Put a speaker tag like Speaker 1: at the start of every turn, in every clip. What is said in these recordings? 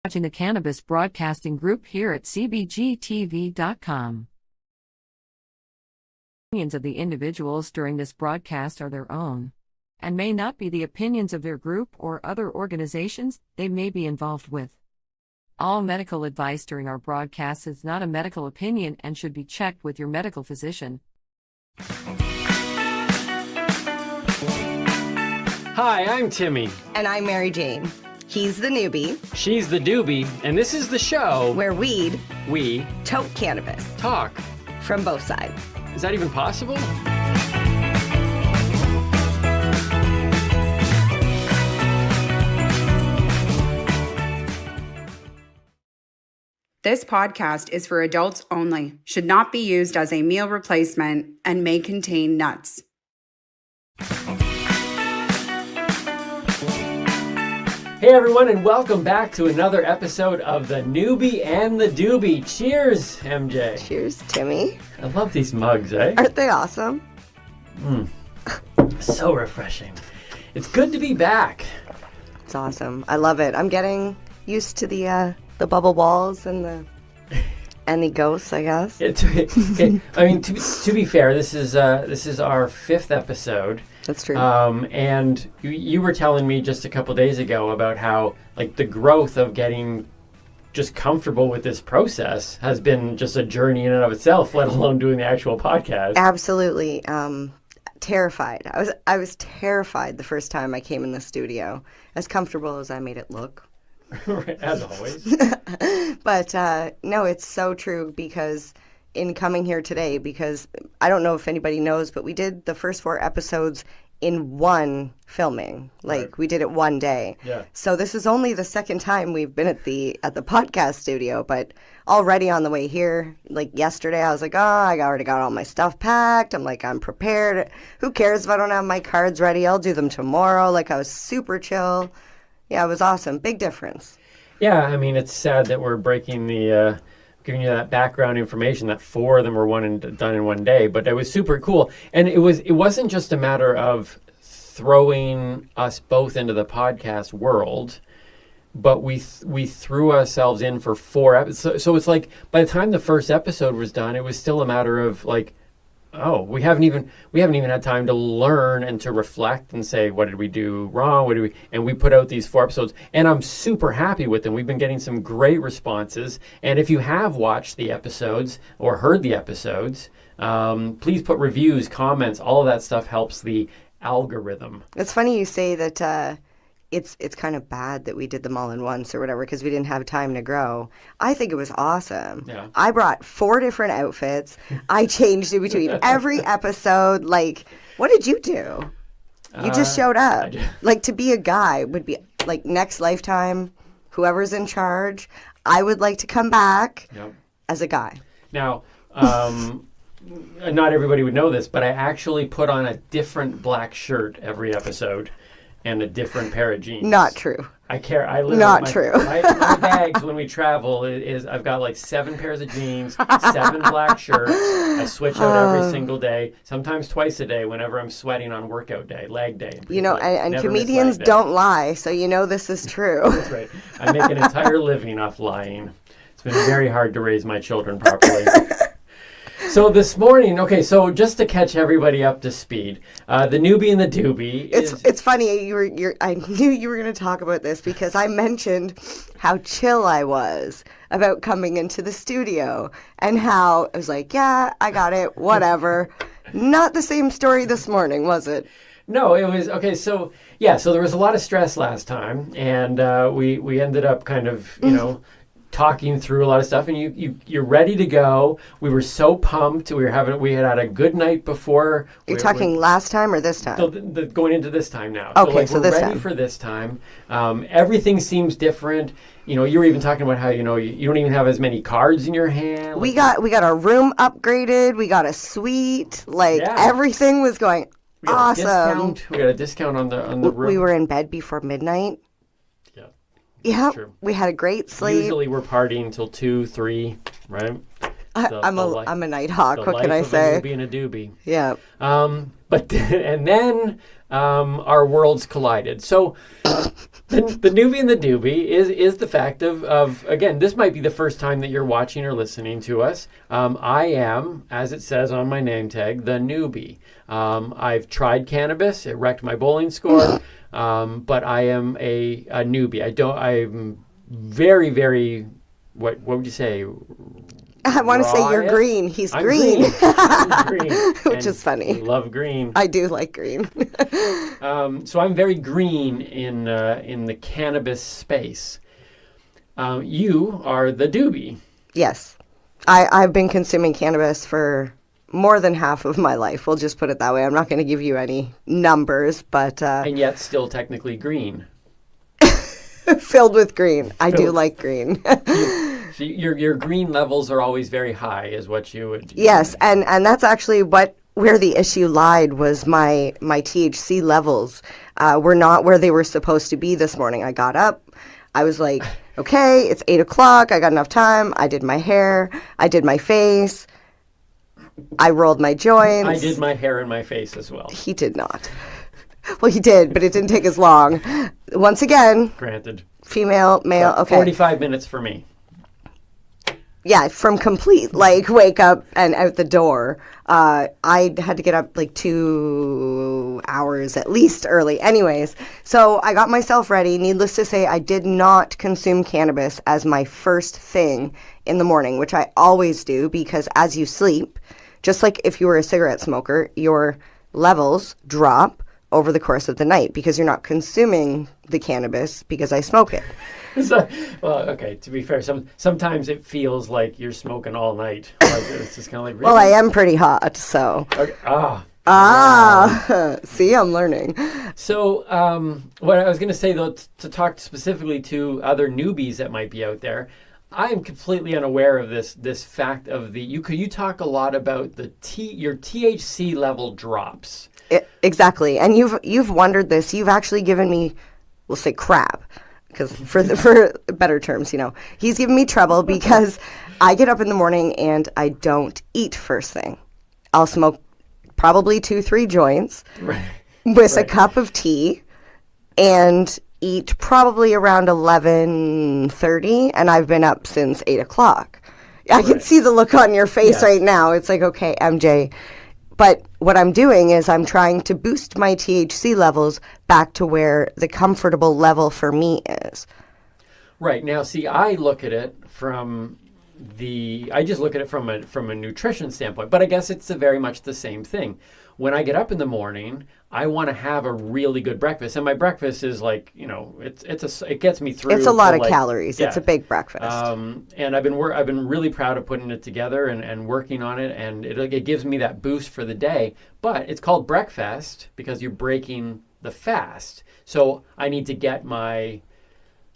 Speaker 1: Watching the Cannabis Broadcasting Group here at cbgtv.com. Opinions of the individuals during this broadcast are their own, and may not be the opinions of their group or other organizations they may be involved with. All medical advice during our broadcast is not a medical opinion and should be checked with your medical physician.
Speaker 2: Hi, I'm Timmy.
Speaker 3: And I'm Mary Jane. He's the newbie.
Speaker 2: She's the doobie, and this is the show
Speaker 3: where we
Speaker 2: tote
Speaker 3: cannabis.
Speaker 2: Talk.
Speaker 3: From both sides.
Speaker 2: Is that even possible?
Speaker 4: This podcast is for adults only, should not be used as a meal replacement, and may contain nuts.
Speaker 2: Hey everyone, and welcome back to another episode of the Noobie and the Doobie. Cheers, MJ.
Speaker 3: Cheers, Timmy.
Speaker 2: I love these mugs, eh?
Speaker 3: Aren't they awesome?
Speaker 2: So refreshing. It's good to be back.
Speaker 3: It's awesome. I love it. I'm getting used to the bubble walls and the ghosts, I guess.
Speaker 2: To be fair, this is our fifth episode.
Speaker 3: That's true.
Speaker 2: And you were telling me just a couple days ago about how the growth of getting just comfortable with this process has been just a journey in and of itself, let alone doing the actual podcast.
Speaker 3: Absolutely. Terrified. I was terrified the first time I came in the studio, as comfortable as I made it look.
Speaker 2: As always.
Speaker 3: But no, it's so true, because in coming here today, because I don't know if anybody knows, but we did the first 4 episodes in one filming. Right. We did it one day.
Speaker 2: Yeah.
Speaker 3: So this is only the second time we've been at the podcast studio, but already on the way here, yesterday, I was like, I already got all my stuff packed. I'm prepared. Who cares if I don't have my cards ready? I'll do them tomorrow. I was super chill. Yeah, it was awesome. Big difference.
Speaker 2: Yeah, it's sad that we're breaking the giving you that background information that 4 of them were done in one day, but it was super cool. And it wasn't just a matter of throwing us both into the podcast world, but we threw ourselves in for 4 episodes. So it's by the time the first episode was done, it was still a matter of we haven't even had time to learn and to reflect and say, what did we do wrong? And we put out these 4 episodes, and I'm super happy with them. We've been getting some great responses. And if you have watched the episodes or heard the episodes, please put reviews, comments. All of that stuff helps the algorithm.
Speaker 3: It's funny you say that. It's kind of bad that we did them all in once or whatever, because we didn't have time to grow. I think it was awesome.
Speaker 2: Yeah.
Speaker 3: I brought 4 different outfits. I changed in between every episode. What did you do? You just showed up. To be a guy would be next lifetime, whoever's in charge, I would like to come back as a guy.
Speaker 2: Now, not everybody would know this, but I actually put on a different black shirt every episode. And a different pair of jeans.
Speaker 3: Not true.
Speaker 2: I literally...
Speaker 3: Not true.
Speaker 2: My bags when we travel is I've got 7 pairs of jeans, 7 black shirts. I switch out every single day, sometimes twice a day whenever I'm sweating on workout day, leg day.
Speaker 3: And comedians don't lie, so this is true.
Speaker 2: That's right. I make an entire living off lying. It's been very hard to raise my children properly. So this morning, so just to catch everybody up to speed, the Noobie and the Doobie
Speaker 3: It's funny, I knew you were going to talk about this, because I mentioned how chill I was about coming into the studio, and how I was yeah, I got it, whatever. Not the same story this morning, was it?
Speaker 2: No, it was, so there was a lot of stress last time, and we ended up kind of, talking through a lot of stuff, and you're ready to go. We were so pumped. We had a good night before.
Speaker 3: You're talking last time or this time?
Speaker 2: So going into this time now.
Speaker 3: Okay,
Speaker 2: so
Speaker 3: this
Speaker 2: we're ready
Speaker 3: time.
Speaker 2: for this time. Everything seems different. You were even talking about how you don't even have as many cards in your hand.
Speaker 3: We got our room upgraded. We got a suite. Everything was going awesome.
Speaker 2: We got a discount on the room.
Speaker 3: We were in bed before midnight. Yeah, we had a great sleep.
Speaker 2: Usually we're partying till 2, 3, right?
Speaker 3: I'm a night hawk.
Speaker 2: The
Speaker 3: What can I
Speaker 2: life of
Speaker 3: say?
Speaker 2: a Noobie and a Doobie.
Speaker 3: Yeah.
Speaker 2: But and then our worlds collided. So the Noobie and the Doobie is the fact of again, this might be the first time that you're watching or listening to us. I am, as it says on my name tag, the Noobie. I've tried cannabis. It wrecked my bowling score. But I am a newbie. I'm very, very, what would you say?
Speaker 3: I want to say you're green. I'm green.
Speaker 2: I'm green.
Speaker 3: Which is funny.
Speaker 2: We love green.
Speaker 3: I do like green.
Speaker 2: So I'm very green in the cannabis space. You are the doobie.
Speaker 3: Yes. I've been consuming cannabis for more than half of my life. We'll just put it that way. I'm not going to give you any numbers, but...
Speaker 2: and yet still technically green.
Speaker 3: Filled with green. I do like green.
Speaker 2: So your green levels are always very high, is what you would...
Speaker 3: Yes, and that's actually where the issue lied, was my THC levels were not where they were supposed to be this morning. I got up. I was like, okay, it's 8 o'clock. I got enough time. I did my hair. I did my face. I rolled my joints.
Speaker 2: I did my hair and my face as well.
Speaker 3: He did not. Well, he did, but it didn't take as long. Once again.
Speaker 2: Granted.
Speaker 3: Female, male, okay.
Speaker 2: 45 minutes for me.
Speaker 3: Yeah, from complete, wake up and out the door. I had to get up 2 hours at least early. Anyways, so I got myself ready. Needless to say, I did not consume cannabis as my first thing in the morning, which I always do, because as you sleep, just like if you were a cigarette smoker, your levels drop over the course of the night because you're not consuming the cannabis because I smoke it.
Speaker 2: So, well, okay, to be fair, sometimes it feels like you're smoking all night. It's just kind of like, really?
Speaker 3: Well, I am pretty hot, so.
Speaker 2: Okay.
Speaker 3: See, I'm learning.
Speaker 2: So what I was going to say, though, to talk specifically to other newbies that might be out there, I am completely unaware of this fact of you talk a lot about your THC level drops.
Speaker 3: Exactly, and you've wondered this. You've actually given me, we'll say, crap, because for better terms, he's given me trouble because I get up in the morning and I don't eat first thing. I'll smoke probably 2-3 joints with a cup of tea and eat probably around 11:30, and I've been up since 8 o'clock. I can see the look on your face right now. It's like, okay, MJ. But what I'm doing is I'm trying to boost my THC levels back to where the comfortable level for me is.
Speaker 2: Right. Now, see, I look at it from a nutrition standpoint, but I guess it's very much the same thing. When I get up in the morning, I want to have a really good breakfast, and my breakfast is it gets me through.
Speaker 3: It's a lot of calories. Yeah. It's a big breakfast.
Speaker 2: And I've been really proud of putting it together and working on it, and it gives me that boost for the day. But it's called breakfast because you're breaking the fast. So I need to get my.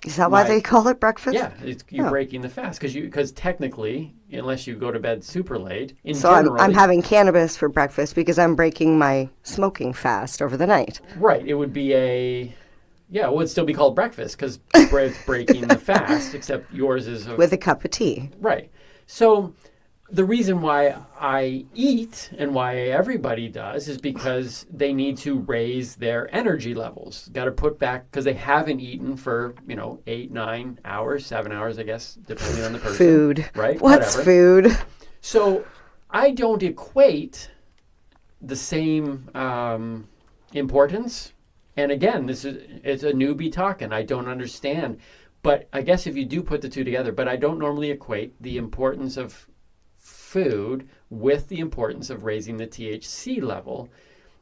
Speaker 3: Is that why they call it breakfast?
Speaker 2: Yeah, you're breaking the fast because technically, unless you go to bed super late,
Speaker 3: I'm having cannabis for breakfast because I'm breaking my smoking fast over the night.
Speaker 2: Right, it would be it would still be called breakfast because it's breaking the fast, except yours is
Speaker 3: with a cup of tea.
Speaker 2: Right. So the reason why I eat and why everybody does is because they need to raise their energy levels. Got to put back because they haven't eaten for 8, 9 hours, 7 hours, I guess, depending on the person.
Speaker 3: Food,
Speaker 2: right?
Speaker 3: What's food?
Speaker 2: So I don't equate the same importance. And again, it's a newbie talking. I don't understand, but I guess if you do put the two together, but I don't normally equate the importance of food with the importance of raising the THC level,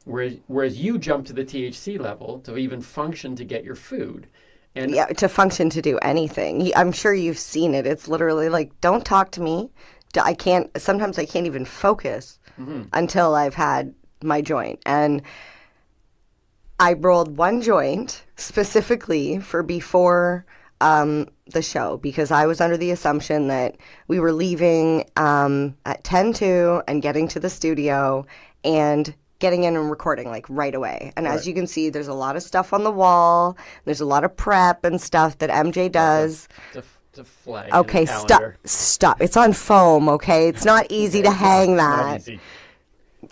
Speaker 2: whereas you jump to the THC level to even function to get your food. And
Speaker 3: to function to do anything. I'm sure you've seen it. It's literally like, don't talk to me. Sometimes I can't even focus until I've had my joint. And I rolled one joint specifically for before the show because I was under the assumption that we were leaving at 10:02 and getting to the studio and getting in and recording right away. And as you can see, there's a lot of stuff on the wall. There's a lot of prep and stuff that MJ does.
Speaker 2: It's a flag.
Speaker 3: Okay, stop. It's on foam, okay? It's not easy to hang that.
Speaker 2: Not easy.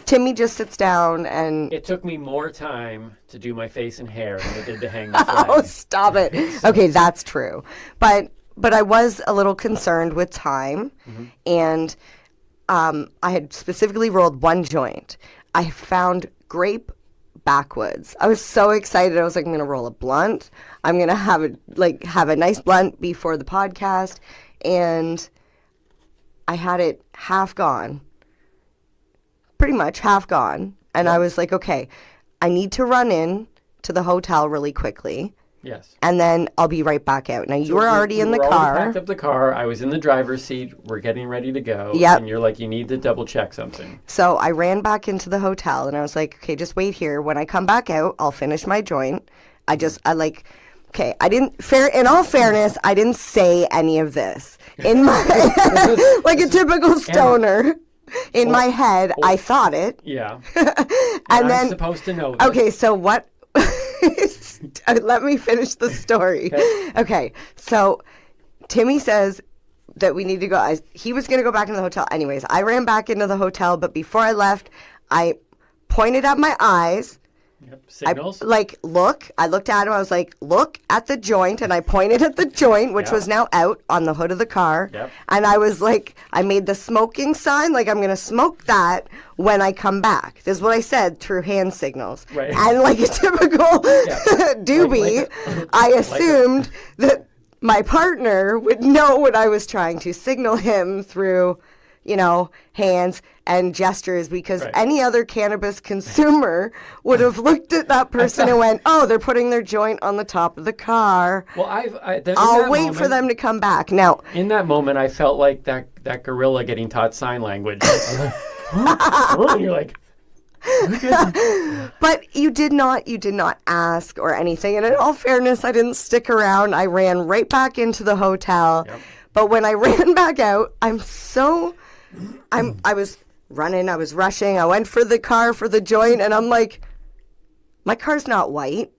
Speaker 3: Timmy just sits down and...
Speaker 2: It took me more time to do my face and hair than it did to hang the flag.
Speaker 3: Oh, stop it. Okay, that's true. But I was a little concerned with time, and I had specifically rolled one joint. I found grape backwoods. I was so excited. I was like, I'm going to roll a blunt. I'm going to have a nice blunt before the podcast, and I had it half gone. Pretty much half gone. And I was like, okay, I need to run in to the hotel really quickly.
Speaker 2: Yes.
Speaker 3: And then I'll be right back out. Now, you were already in the car.
Speaker 2: I packed up the car. I was in the driver's seat. We're getting ready to go.
Speaker 3: Yep.
Speaker 2: And you're like, you need to double check something.
Speaker 3: So I ran back into the hotel and I was like, okay, just wait here. When I come back out, I'll finish my joint. Okay, in all fairness, I didn't say any of this. In my, like a typical stoner. In my head, I thought it.
Speaker 2: Yeah.
Speaker 3: And then
Speaker 2: I'm supposed to know this.
Speaker 3: Okay, so what? Let me finish the story. Okay, so Timmy says that we need to go. He was going to go back into the hotel. Anyways, I ran back into the hotel, but before I left, I pointed at my eyes.
Speaker 2: Yep. Signals.
Speaker 3: Look. I looked at him. I was like, look at the joint. And I pointed at the joint, which was now out on the hood of the car.
Speaker 2: Yep.
Speaker 3: And I was like, I made the smoking sign, like I'm going to smoke that when I come back. This is what I said through hand signals.
Speaker 2: Right.
Speaker 3: And like a typical doobie, I assumed that my partner would know what I was trying to signal him through, hands and gestures, because any other cannabis consumer would have looked at that person and went, oh, they're putting their joint on the top of the car.
Speaker 2: Well,
Speaker 3: I'll wait for them to come back. Now,
Speaker 2: in that moment, I felt like that gorilla getting taught sign language. And you're like,
Speaker 3: but you did not ask or anything. And in all fairness, I didn't stick around. I ran right back into the hotel.
Speaker 2: Yep.
Speaker 3: But when I ran back out, I was running, I was rushing. I went for the car for the joint, and I'm like, my car's not white.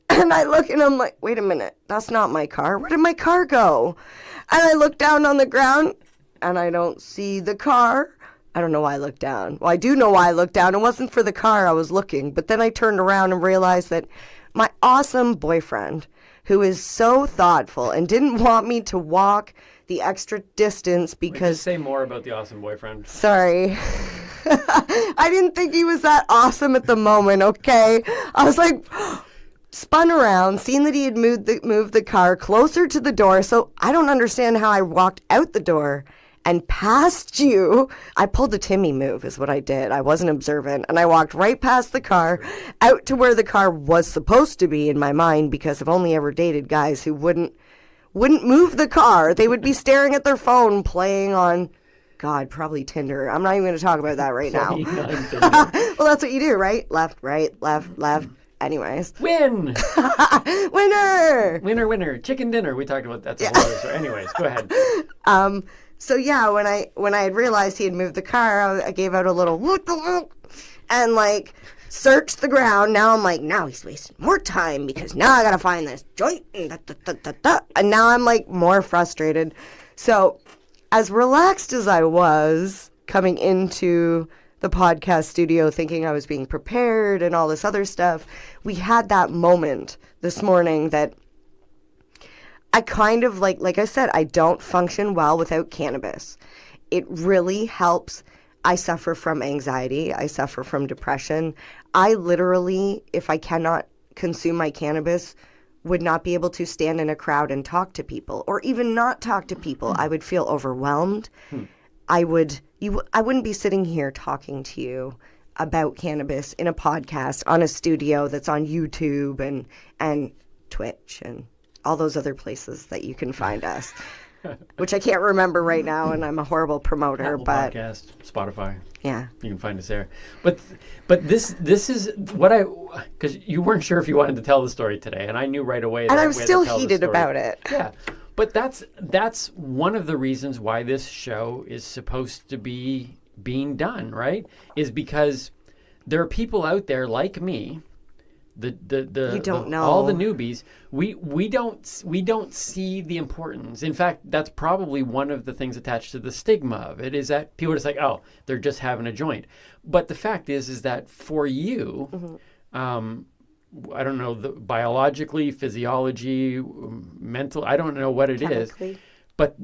Speaker 3: And I look and I'm like, wait a minute, that's not my car. Where did my car go? And I look down on the ground and I don't see the car. I don't know why I looked down. Well, I do know why I looked down. It wasn't for the car I was looking. But then I turned around and realized that my awesome boyfriend, who is so thoughtful and didn't want me to walk the extra distance because...
Speaker 2: Say more about the awesome boyfriend.
Speaker 3: Sorry. I didn't think he was that awesome at the moment, okay? I was like... spun around, seen that he had moved the car closer to the door, so I don't understand how I walked out the door and past you. I pulled a Timmy move is what I did. I wasn't observant, and I walked right past the car, out to where the car was supposed to be in my mind, because I've only ever dated guys who wouldn't move the car. They would be staring at their phone, playing on, God, probably Tinder. I'm not even going to talk about that right now. Well, that's what you do, right? Left, right, left, left. Anyways.
Speaker 2: Win!
Speaker 3: Winner!
Speaker 2: Winner. Chicken dinner. We talked about that. Anyways, go ahead.
Speaker 3: So yeah, when I had realized he had moved the car, I gave out a little whoop and like searched the ground. Now I'm like, now he's wasting more time because now I gotta find this joint and now I'm like more frustrated. So as relaxed as I was coming into the podcast studio thinking I was being prepared and all this other stuff, we had that moment this morning that I kind of like I said, I don't function well without cannabis. It really helps. I suffer from anxiety. I suffer from depression. I literally, if I cannot consume my cannabis, would not be able to stand in a crowd and talk to people, or even not talk to people. I would feel overwhelmed. I wouldn't be sitting here talking to you about cannabis in a podcast on a studio that's on YouTube and Twitch and all those other places that you can find us, which I can't remember right now, and I'm a horrible promoter.
Speaker 2: Apple
Speaker 3: but
Speaker 2: Podcast, Spotify.
Speaker 3: Yeah,
Speaker 2: you can find us there. But this is what because you weren't sure if you wanted to tell the story today, and I knew right away.
Speaker 3: And I was still heated about it.
Speaker 2: Yeah. But that's one of the reasons why this show is supposed to be being done, right? Is because there are people out there like me
Speaker 3: You don't know.
Speaker 2: all the newbies, we don't see the importance. In fact, that's probably one of the things attached to the stigma of it, is that people are just like, oh, they're just having a joint. But the fact is that for you, I don't know, biologically, physiology, mental, I don't know what it is, but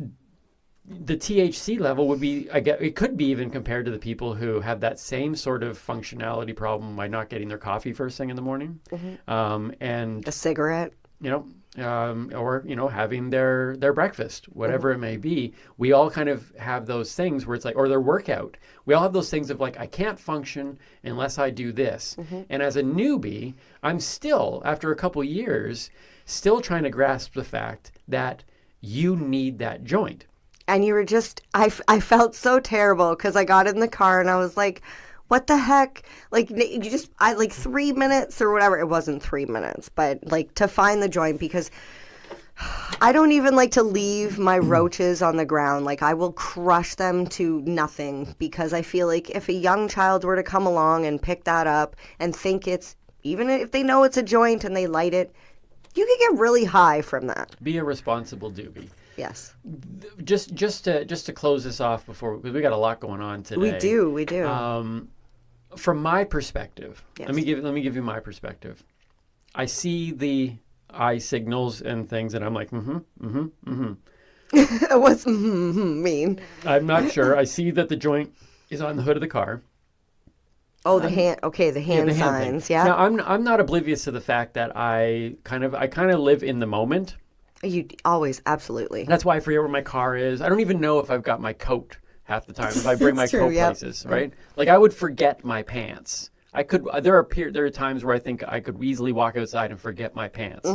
Speaker 2: the THC level would be, it could be even compared to the people who have that same sort of functionality problem by not getting their coffee first thing in the morning, and
Speaker 3: a cigarette,
Speaker 2: or having their breakfast, whatever it may be. We all kind of have those things where it's like, or their workout. We all have those things of like, I can't function unless I do this. And as a newbie, I'm still, after a couple years, still trying to grasp the fact that you need that joint.
Speaker 3: And you were just, I felt so terrible because I got in the car and I was like, what the heck? Like, I like 3 minutes or whatever. It wasn't 3 minutes, but like to find the joint, because I don't even like to leave my roaches on the ground. Like, I will crush them to nothing, because I feel like if a young child were to come along and pick that up and think it's, even if they know it's a joint and they light it, you could get really high from that.
Speaker 2: Be a responsible doobie.
Speaker 3: Yes.
Speaker 2: Just to close this off because we got a lot going on today.
Speaker 3: We do.
Speaker 2: From my perspective,
Speaker 3: yes.
Speaker 2: let me give you my perspective. I see the eye signals and things, and I'm like,
Speaker 3: What's mean?
Speaker 2: I'm not sure. I see that the joint is on the hood of the car.
Speaker 3: Oh, the hand. Okay, the hand signs. Yeah.
Speaker 2: Now, I'm not oblivious to the fact that I kind of live in the moment.
Speaker 3: You always, absolutely.
Speaker 2: That's why I forget where my car is. I don't even know if I've got my coat half the time. If I bring my coat places, right? Like, I would forget my pants. I could. There are times where I think I could easily walk outside and forget my pants,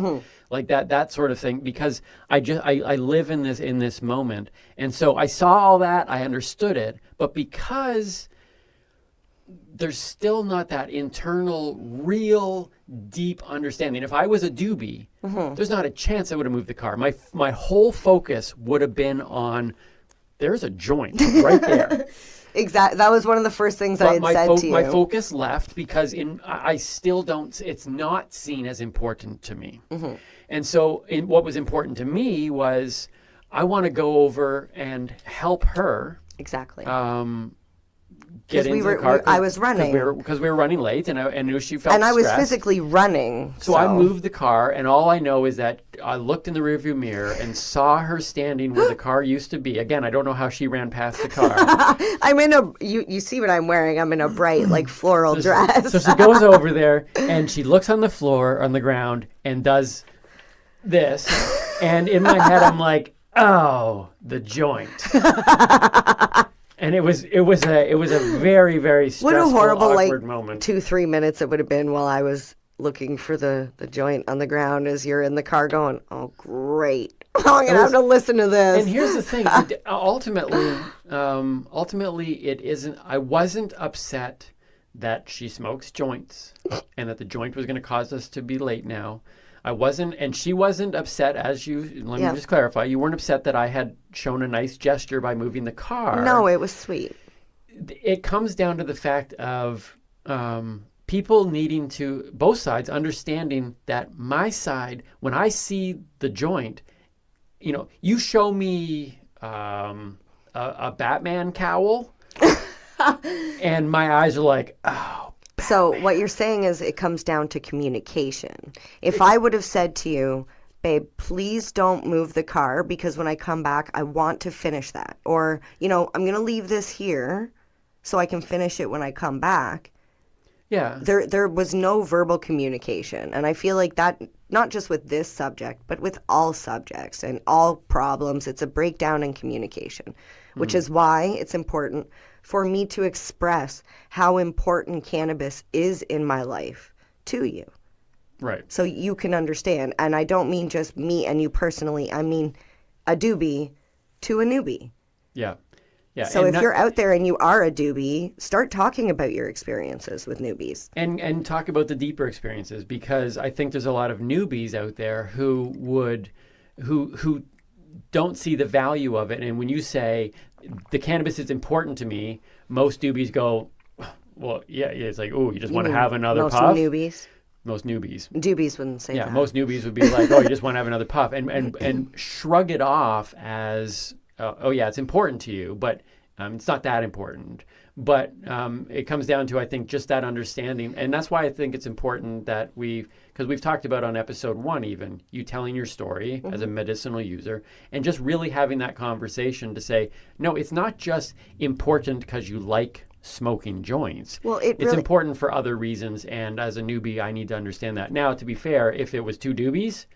Speaker 2: like that sort of thing, because I live in this moment, and so I saw all that, I understood it, but because there's still not that internal, real, deep understanding. If I was a doobie, there's not a chance I would have moved the car. My whole focus would have been on, there's a joint right there.
Speaker 3: Exactly. That was one of the first things I had said to you.
Speaker 2: My focus left because I still don't, it's not seen as important to me. And so what was important to me was, I want to go over and help her.
Speaker 3: Exactly.
Speaker 2: Get into the car.
Speaker 3: I was running
Speaker 2: because we were running late, and I knew she felt
Speaker 3: and I was
Speaker 2: stressed.
Speaker 3: physically running.
Speaker 2: So I moved the car, and all I know is that I looked in the rearview mirror and saw her standing where the car used to be. Again, I don't know how she ran past the car.
Speaker 3: I'm in a you see what I'm wearing? I'm in a bright like floral dress.
Speaker 2: So she goes over there and she looks on the floor on the ground and does this, and in my head I'm like, oh, the joint. And it was a very, very stressful,
Speaker 3: what a horrible,
Speaker 2: awkward moment.
Speaker 3: 2-3 minutes it would have been while I was looking for the joint on the ground as you're in the car going, oh, great. I'm going to have to listen to this.
Speaker 2: And here's the thing. Ultimately, it isn't. I wasn't upset that she smokes joints and that the joint was going to cause us to be late now. I wasn't, and she wasn't upset, let me just clarify, you weren't upset that I had shown a nice gesture by moving the car.
Speaker 3: No, it was sweet.
Speaker 2: It comes down to the fact of people needing to, both sides, understanding that my side, when I see the joint, you show me a Batman cowl, and my eyes are like, oh.
Speaker 3: So what you're saying is it comes down to communication. If I would have said to you, babe, please don't move the car because when I come back, I want to finish that. Or, I'm going to leave this here so I can finish it when I come back.
Speaker 2: Yeah.
Speaker 3: There was no verbal communication. And I feel like that, not just with this subject, but with all subjects and all problems, it's a breakdown in communication, which is why it's important for me to express how important cannabis is in my life to you.
Speaker 2: Right.
Speaker 3: So you can understand. And I don't mean just me and you personally. I mean a doobie to a newbie.
Speaker 2: Yeah. Yeah.
Speaker 3: So if you're out there and you are a doobie, start talking about your experiences with newbies.
Speaker 2: And talk about the deeper experiences, because I think there's a lot of newbies out there who don't see the value of it. And when you say the cannabis is important to me, most doobies go, well, yeah, it's like, oh, you just want to have another
Speaker 3: most
Speaker 2: puff?
Speaker 3: Newbies.
Speaker 2: Most newbies.
Speaker 3: Doobies wouldn't say that.
Speaker 2: Most newbies would be like, oh, you just want to have another puff, and shrug it off as, oh yeah, it's important to you, but it's not that important. But it comes down to, I think, just that understanding. And that's why I think it's important that because we've talked about on episode 1 even, you telling your story as a medicinal user and just really having that conversation to say, no, it's not just important because you like smoking joints.
Speaker 3: Well,
Speaker 2: it's important for other reasons. And as a newbie, I need to understand that. Now, to be fair, if it was 2 doobies,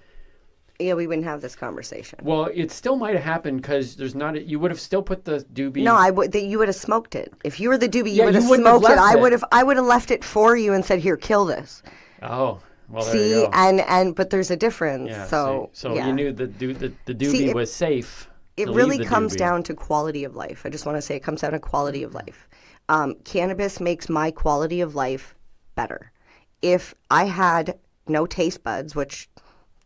Speaker 3: yeah, we wouldn't have this conversation.
Speaker 2: well, it still might have happened because you would have still put the doobie.
Speaker 3: No, you would have smoked it. If you were the doobie, you
Speaker 2: Yeah,
Speaker 3: would have
Speaker 2: you wouldn't have
Speaker 3: smoked it.
Speaker 2: left
Speaker 3: I would have left it for you and said, "Here, kill this."
Speaker 2: Oh, well, there
Speaker 3: See,
Speaker 2: you go.
Speaker 3: and but there's a difference.
Speaker 2: Yeah,
Speaker 3: so
Speaker 2: you knew the doobie
Speaker 3: See,
Speaker 2: was safe.
Speaker 3: It
Speaker 2: to
Speaker 3: really
Speaker 2: leave the
Speaker 3: comes
Speaker 2: doobie.
Speaker 3: down to quality of life. I just want to say it comes down to quality of life. Cannabis makes my quality of life better. If I had no taste buds, which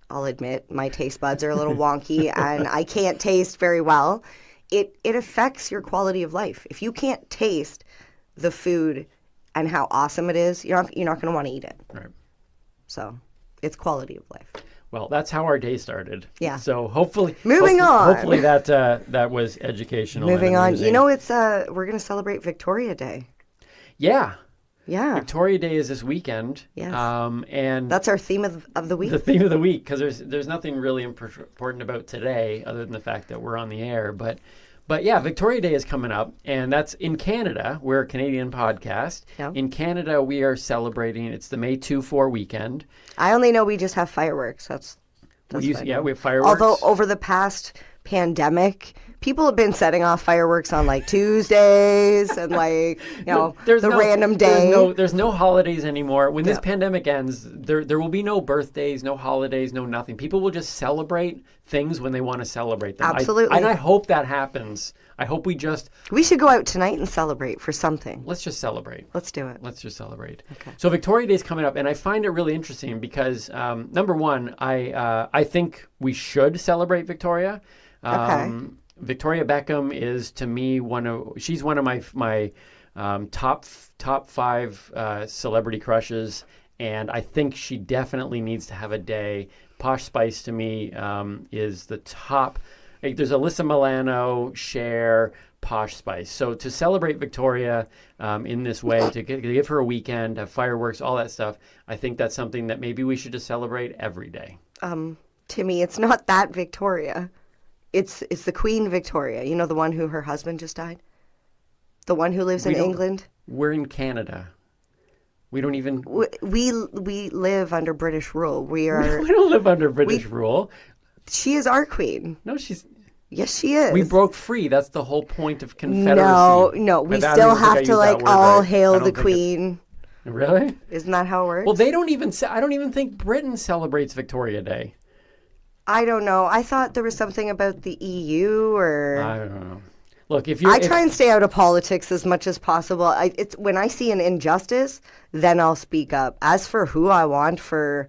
Speaker 3: I'll admit my taste buds are a little wonky and I can't taste very well, it affects your quality of life. If you can't taste the food and how awesome it is, you're not going to want to eat it.
Speaker 2: Right.
Speaker 3: So it's quality of life.
Speaker 2: Well, that's how our day started.
Speaker 3: Yeah.
Speaker 2: So hopefully,
Speaker 3: Moving on.
Speaker 2: Hopefully that was educational.
Speaker 3: Moving
Speaker 2: and
Speaker 3: on.
Speaker 2: amusing.
Speaker 3: You know, we're going to celebrate Victoria Day.
Speaker 2: Yeah.
Speaker 3: Yeah.
Speaker 2: Victoria Day is this weekend.
Speaker 3: Yes.
Speaker 2: And
Speaker 3: That's our theme of the week.
Speaker 2: the theme of the week, because there's nothing really important about today other than the fact that we're on the air. But yeah, Victoria Day is coming up, and that's in Canada. We're a Canadian podcast.
Speaker 3: Yeah.
Speaker 2: In Canada, we are celebrating. It's the May 2-4 weekend.
Speaker 3: I only know we just have fireworks. That's what I know.
Speaker 2: We have fireworks.
Speaker 3: Although over the past pandemic, people have been setting off fireworks on like Tuesdays and like, random day.
Speaker 2: There's no holidays anymore. When this pandemic ends, there will be no birthdays, no holidays, no nothing. People will just celebrate things when they want to celebrate them.
Speaker 3: Absolutely.
Speaker 2: And I hope that happens. I hope we
Speaker 3: should go out tonight and celebrate for something.
Speaker 2: let's just celebrate.
Speaker 3: Let's do it.
Speaker 2: Let's just celebrate.
Speaker 3: Okay.
Speaker 2: So Victoria Day is coming up, and I find it really interesting because number one, I think we should celebrate Victoria.
Speaker 3: Okay.
Speaker 2: Victoria Beckham is, to me, she's one of my top 5 celebrity crushes, and I think she definitely needs to have a day. Posh Spice to me is the top. Like, there's Alyssa Milano, Cher, Posh Spice. So to celebrate Victoria in this way, to give her a weekend, have fireworks, all that stuff, I think that's something that maybe we should just celebrate every day.
Speaker 3: Timmy, it's not that Victoria. It's the Queen Victoria. You know, the one who her husband just died? The one who lives in England?
Speaker 2: We're in Canada. We don't even...
Speaker 3: We live under British rule. We are...
Speaker 2: We don't live under British rule.
Speaker 3: She is our queen.
Speaker 2: No, she's...
Speaker 3: Yes, she is.
Speaker 2: We broke free. That's the whole point of Confederacy.
Speaker 3: No. We
Speaker 2: I don't
Speaker 3: still
Speaker 2: even think I
Speaker 3: have
Speaker 2: used
Speaker 3: to,
Speaker 2: that word
Speaker 3: all
Speaker 2: right.
Speaker 3: hail
Speaker 2: I
Speaker 3: the
Speaker 2: don't think
Speaker 3: queen.
Speaker 2: Really?
Speaker 3: Isn't that how it works?
Speaker 2: Well, they don't even... I don't even think Britain celebrates Victoria Day.
Speaker 3: I don't know. I thought there was something about the EU or...
Speaker 2: I don't know. Look,
Speaker 3: I try and stay out of politics as much as possible. It's when I see an injustice, then I'll speak up. As for who I want for,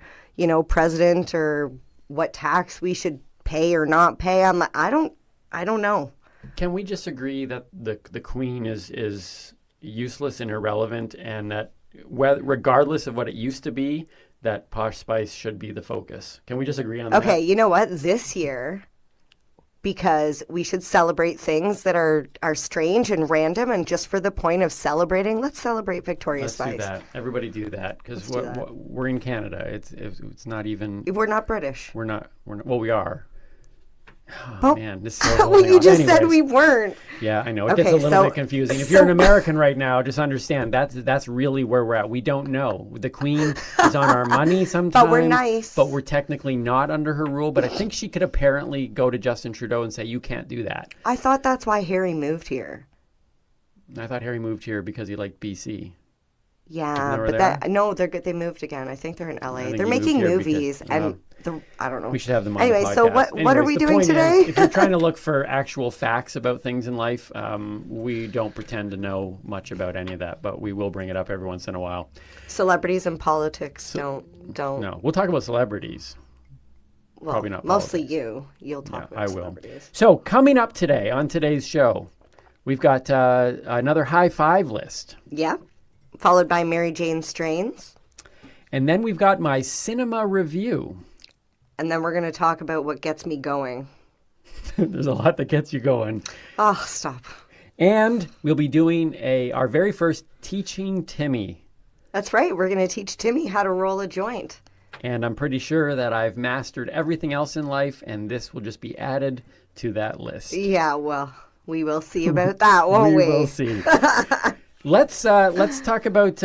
Speaker 3: president or what tax we should pay or not pay, I don't know.
Speaker 2: Can we just agree that the Queen is useless and irrelevant, and that regardless of what it used to be, that Posh Spice should be the focus? Can we just agree on that?
Speaker 3: Okay, you know what? This year, because we should celebrate things that are strange and random, and just for the point of celebrating, let's celebrate Victoria Spice.
Speaker 2: Let's do that. Everybody do that, because we're in Canada. It's not even...
Speaker 3: We're not British.
Speaker 2: We're not. Well, we are.
Speaker 3: Oh,
Speaker 2: man, this is so
Speaker 3: well, you just said
Speaker 2: Anyways.
Speaker 3: we weren't.
Speaker 2: Yeah, I know. It gets a little bit confusing. If you're an American right now, just understand that's really where we're at. We don't know. The Queen is on our money sometimes.
Speaker 3: But we're nice.
Speaker 2: But we're technically not under her rule. But I think she could apparently go to Justin Trudeau and say, you can't do that.
Speaker 3: I thought that's why Harry moved here.
Speaker 2: I thought Harry moved here because he liked BC.
Speaker 3: Yeah, but they moved again. I think they're in LA. They're making movies, and I don't know.
Speaker 2: We should have them on the podcast.
Speaker 3: So what are we doing today?
Speaker 2: If you're trying to look for actual facts about things in life, we don't pretend to know much about any of that, but we will bring it up every once in a while.
Speaker 3: Celebrities and politics don't.
Speaker 2: No, we'll talk about celebrities.
Speaker 3: Well,
Speaker 2: probably not.
Speaker 3: Mostly
Speaker 2: politics.
Speaker 3: You'll talk about
Speaker 2: I will.
Speaker 3: celebrities.
Speaker 2: So coming up today on today's show, we've got another high five list.
Speaker 3: Yeah. Followed by Mary Jane Strains.
Speaker 2: And then we've got my cinema review.
Speaker 3: And then we're going to talk about what gets me going.
Speaker 2: There's a lot that gets you going.
Speaker 3: Oh, stop.
Speaker 2: And we'll be doing our very first Teaching Timmy.
Speaker 3: That's right. We're going to teach Timmy how to roll a joint.
Speaker 2: And I'm pretty sure that I've mastered everything else in life, and this will just be added to that list.
Speaker 3: Yeah, well, we will see about that, won't we?
Speaker 2: We will see. Let's talk about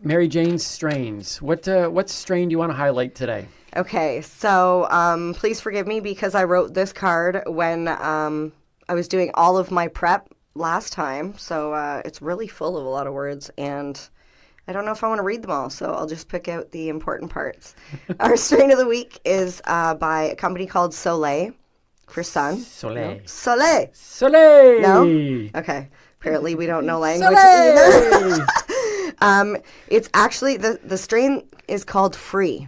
Speaker 2: Mary Jane's strains. What strain do you want to highlight today?
Speaker 3: Okay, so please forgive me because I wrote this card when I was doing all of my prep last time. So it's really full of a lot of words, and I don't know if I want to read them all, so I'll just pick out the important parts. Our strain of the week is by a company called Soleil for sun.
Speaker 2: Soleil.
Speaker 3: No? Soleil.
Speaker 2: Soleil.
Speaker 3: No? Okay. Apparently we don't know language either. It's actually, the strain is called Free,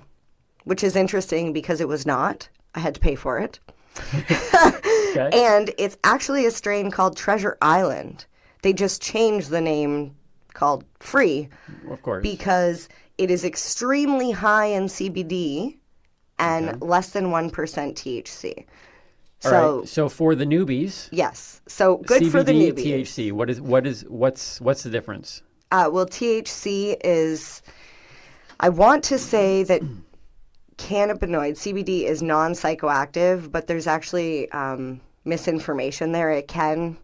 Speaker 3: which is interesting because it was not. I had to pay for it.
Speaker 2: Okay.
Speaker 3: And it's actually a strain called Treasure Island. They just changed the name called Free.
Speaker 2: Of course.
Speaker 3: Because it is extremely high in CBD and less than 1% THC.
Speaker 2: All right. So for the newbies,
Speaker 3: Yes. So good
Speaker 2: CBD,
Speaker 3: for the newbies.
Speaker 2: THC. What's the difference?
Speaker 3: Well, THC is, I want to say that cannabinoid, CBD is non-psychoactive, but there's actually misinformation there. It can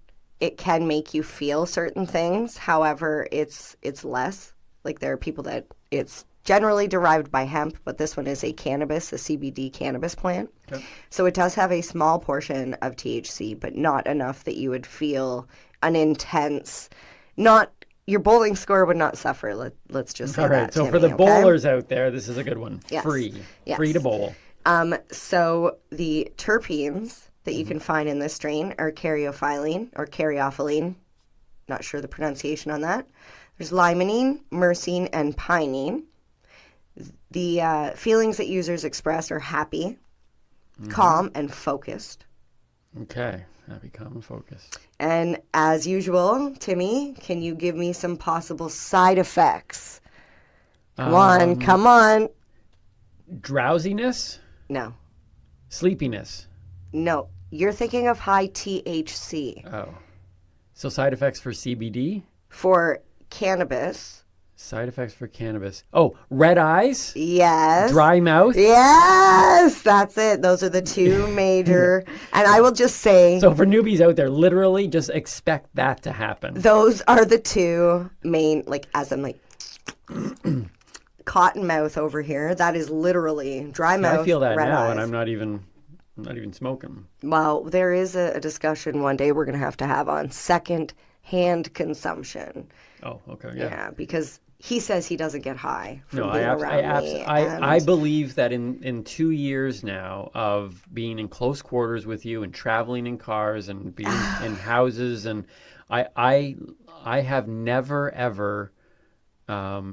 Speaker 3: make you feel certain things. However, it's less. Like there are people that it's generally derived by hemp, but this one is a CBD cannabis plant. Okay. So it does have a small portion of THC, but not enough that you would feel an intense, your bowling score would not suffer. Let's just say
Speaker 2: All right.
Speaker 3: that.
Speaker 2: So
Speaker 3: Timmy,
Speaker 2: for the
Speaker 3: okay?
Speaker 2: bowlers out there, this is a good one.
Speaker 3: Yes.
Speaker 2: Free.
Speaker 3: Yes.
Speaker 2: Free to bowl.
Speaker 3: So the terpenes that you can find in this strain are caryophyllene or caryophyllene. Not sure the pronunciation on that. There's limonene, myrcene, and pinene. The feelings that users express are happy, calm, and focused.
Speaker 2: Okay. Happy, calm, and focused.
Speaker 3: And as usual, Timmy, can you give me some possible side effects? Come on.
Speaker 2: Drowsiness?
Speaker 3: No.
Speaker 2: Sleepiness?
Speaker 3: No. You're thinking of high THC.
Speaker 2: Oh. So side effects for CBD?
Speaker 3: For cannabis.
Speaker 2: Side effects for cannabis. Oh, red eyes?
Speaker 3: Yes.
Speaker 2: Dry mouth?
Speaker 3: Yes, that's it. Those are the two major. And I will just say.
Speaker 2: So for newbies out there, literally just expect that to happen.
Speaker 3: Those are the two main, as I'm cotton mouth over here. That is literally dry mouth.
Speaker 2: I feel that
Speaker 3: red
Speaker 2: now,
Speaker 3: eyes.
Speaker 2: and I'm not even smoking.
Speaker 3: Well, there is a discussion one day we're going to have on second-hand consumption.
Speaker 2: Oh, okay, yeah.
Speaker 3: Yeah, because he says he doesn't get high from
Speaker 2: No,
Speaker 3: being around me.
Speaker 2: I believe that in 2 years now of being in close quarters with you and traveling in cars and being in houses, and I have never ever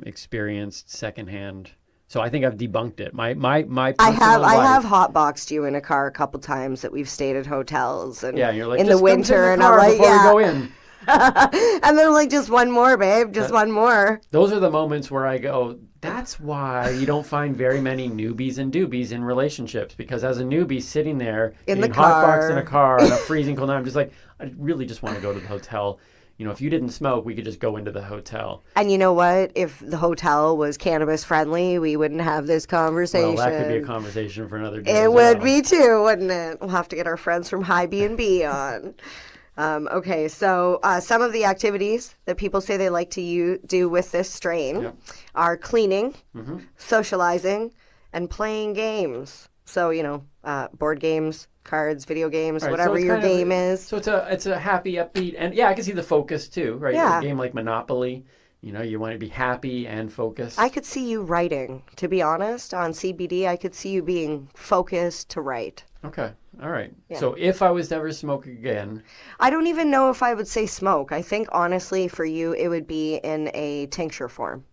Speaker 2: experienced secondhand. So I think I've debunked it. My
Speaker 3: I
Speaker 2: personal
Speaker 3: have
Speaker 2: life-
Speaker 3: hotboxed you in a car a couple times that we've stayed at hotels and
Speaker 2: Yeah, you're like,
Speaker 3: in
Speaker 2: "Just
Speaker 3: the
Speaker 2: come to
Speaker 3: winter, and
Speaker 2: car
Speaker 3: I'm like,
Speaker 2: before
Speaker 3: yeah.
Speaker 2: we go in.
Speaker 3: And then I'm like, just one more, babe, just one more.
Speaker 2: Those are the moments where I go, that's why you don't find very many newbies and doobies in relationships. Because as a newbie sitting there
Speaker 3: In the
Speaker 2: getting hotboxed
Speaker 3: car.
Speaker 2: in a car on a freezing cold night, I'm just like, I really just want to go to the hotel. You know, if you didn't smoke, we could just go into the hotel.
Speaker 3: And you know what? If the hotel was cannabis friendly, we wouldn't have this conversation.
Speaker 2: Well, that could be a conversation for another day.
Speaker 3: It would be too, wouldn't it? We'll have to get our friends from High B&B on. Okay, so some of the activities that people say they like to do with this strain are cleaning, socializing, and playing games. So, board games, cards, video games,
Speaker 2: Right,
Speaker 3: whatever
Speaker 2: so it's
Speaker 3: your
Speaker 2: kind of-
Speaker 3: game is.
Speaker 2: So it's a happy, upbeat, and yeah, I can see the focus too, right?
Speaker 3: Yeah.
Speaker 2: A game like Monopoly, you want to be happy and focused.
Speaker 3: I could see you writing, to be honest, on CBD. I could see you being focused to write.
Speaker 2: Okay, all right.
Speaker 3: Yeah.
Speaker 2: So if I was to ever smoke again,
Speaker 3: I don't even know if I would say smoke. I think, honestly, for you, it would be in a tincture form,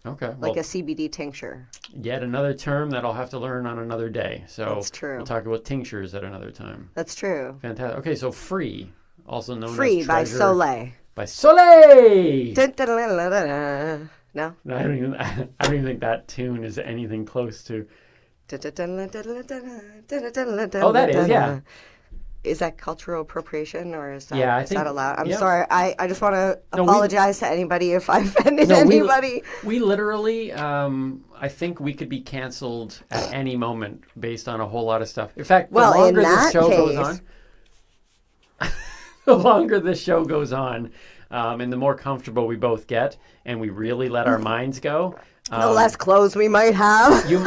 Speaker 2: okay,
Speaker 3: like
Speaker 2: well,
Speaker 3: a CBD tincture.
Speaker 2: yet another term that I'll have to learn on another day. So
Speaker 3: That's true.
Speaker 2: We'll talk about tinctures at another time.
Speaker 3: That's true.
Speaker 2: Fantastic. Okay, so Free, also known
Speaker 3: Free
Speaker 2: as
Speaker 3: by
Speaker 2: Treasure.
Speaker 3: Soleil.
Speaker 2: By Soleil!
Speaker 3: Dun, dun, dun, dun, dun, dun. No?
Speaker 2: No, I don't even think that tune is anything close to.
Speaker 3: Oh,
Speaker 2: that is, yeah.
Speaker 3: Is that cultural appropriation or is that,
Speaker 2: Yeah, I
Speaker 3: is
Speaker 2: think,
Speaker 3: that allowed? I'm
Speaker 2: yeah.
Speaker 3: sorry. I just want to
Speaker 2: No,
Speaker 3: apologize to anybody if I offended
Speaker 2: No,
Speaker 3: anybody.
Speaker 2: we literally, I think we could be canceled at any moment based on a whole lot of stuff. In fact, the longer this show goes on, the longer this show goes on, and the more comfortable we both get, and we really let our minds go.
Speaker 3: The less clothes we might have.
Speaker 2: You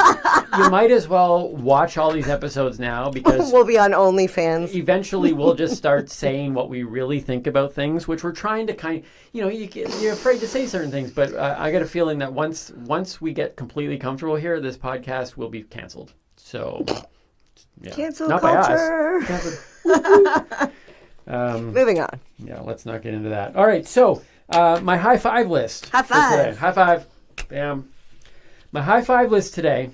Speaker 2: might as well watch all these episodes now because
Speaker 3: we'll be on OnlyFans.
Speaker 2: Eventually we'll just start saying what we really think about things, which we're trying to you're afraid to say certain things, but I got a feeling that once we get completely comfortable here, this podcast will be canceled. So, yeah.
Speaker 3: Cancel
Speaker 2: Not
Speaker 3: culture.
Speaker 2: By us.
Speaker 3: Moving on.
Speaker 2: Yeah, let's not get into that. All right, so my high five list.
Speaker 3: High
Speaker 2: for today.
Speaker 3: five.
Speaker 2: High five. Bam. My high five list today.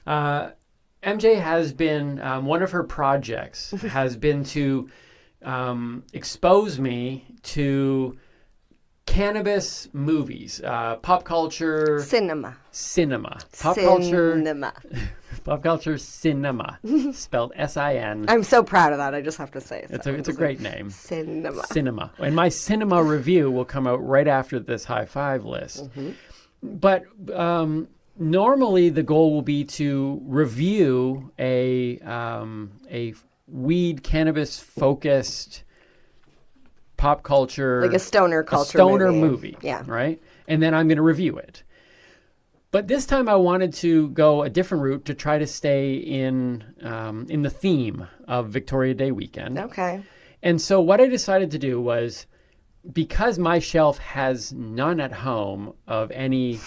Speaker 2: MJ has been, one of her projects has been to expose me to cannabis movies, pop culture.
Speaker 3: Cinema.
Speaker 2: Pop culture cinema, spelled S-I-N.
Speaker 3: I'm so proud of that. I just have to say it.
Speaker 2: It's a great name.
Speaker 3: Cinema.
Speaker 2: And my cinema review will come out right after this high five list.
Speaker 3: Mm-hmm.
Speaker 2: But normally the goal will be to review a weed cannabis focused pop culture,
Speaker 3: like a stoner culture
Speaker 2: movie.
Speaker 3: Yeah.
Speaker 2: Right. And then I'm going to review it. But this time I wanted to go a different route to try to stay in the theme of Victoria Day weekend.
Speaker 3: Okay.
Speaker 2: And so what I decided to do was, because my shelf has none at home of any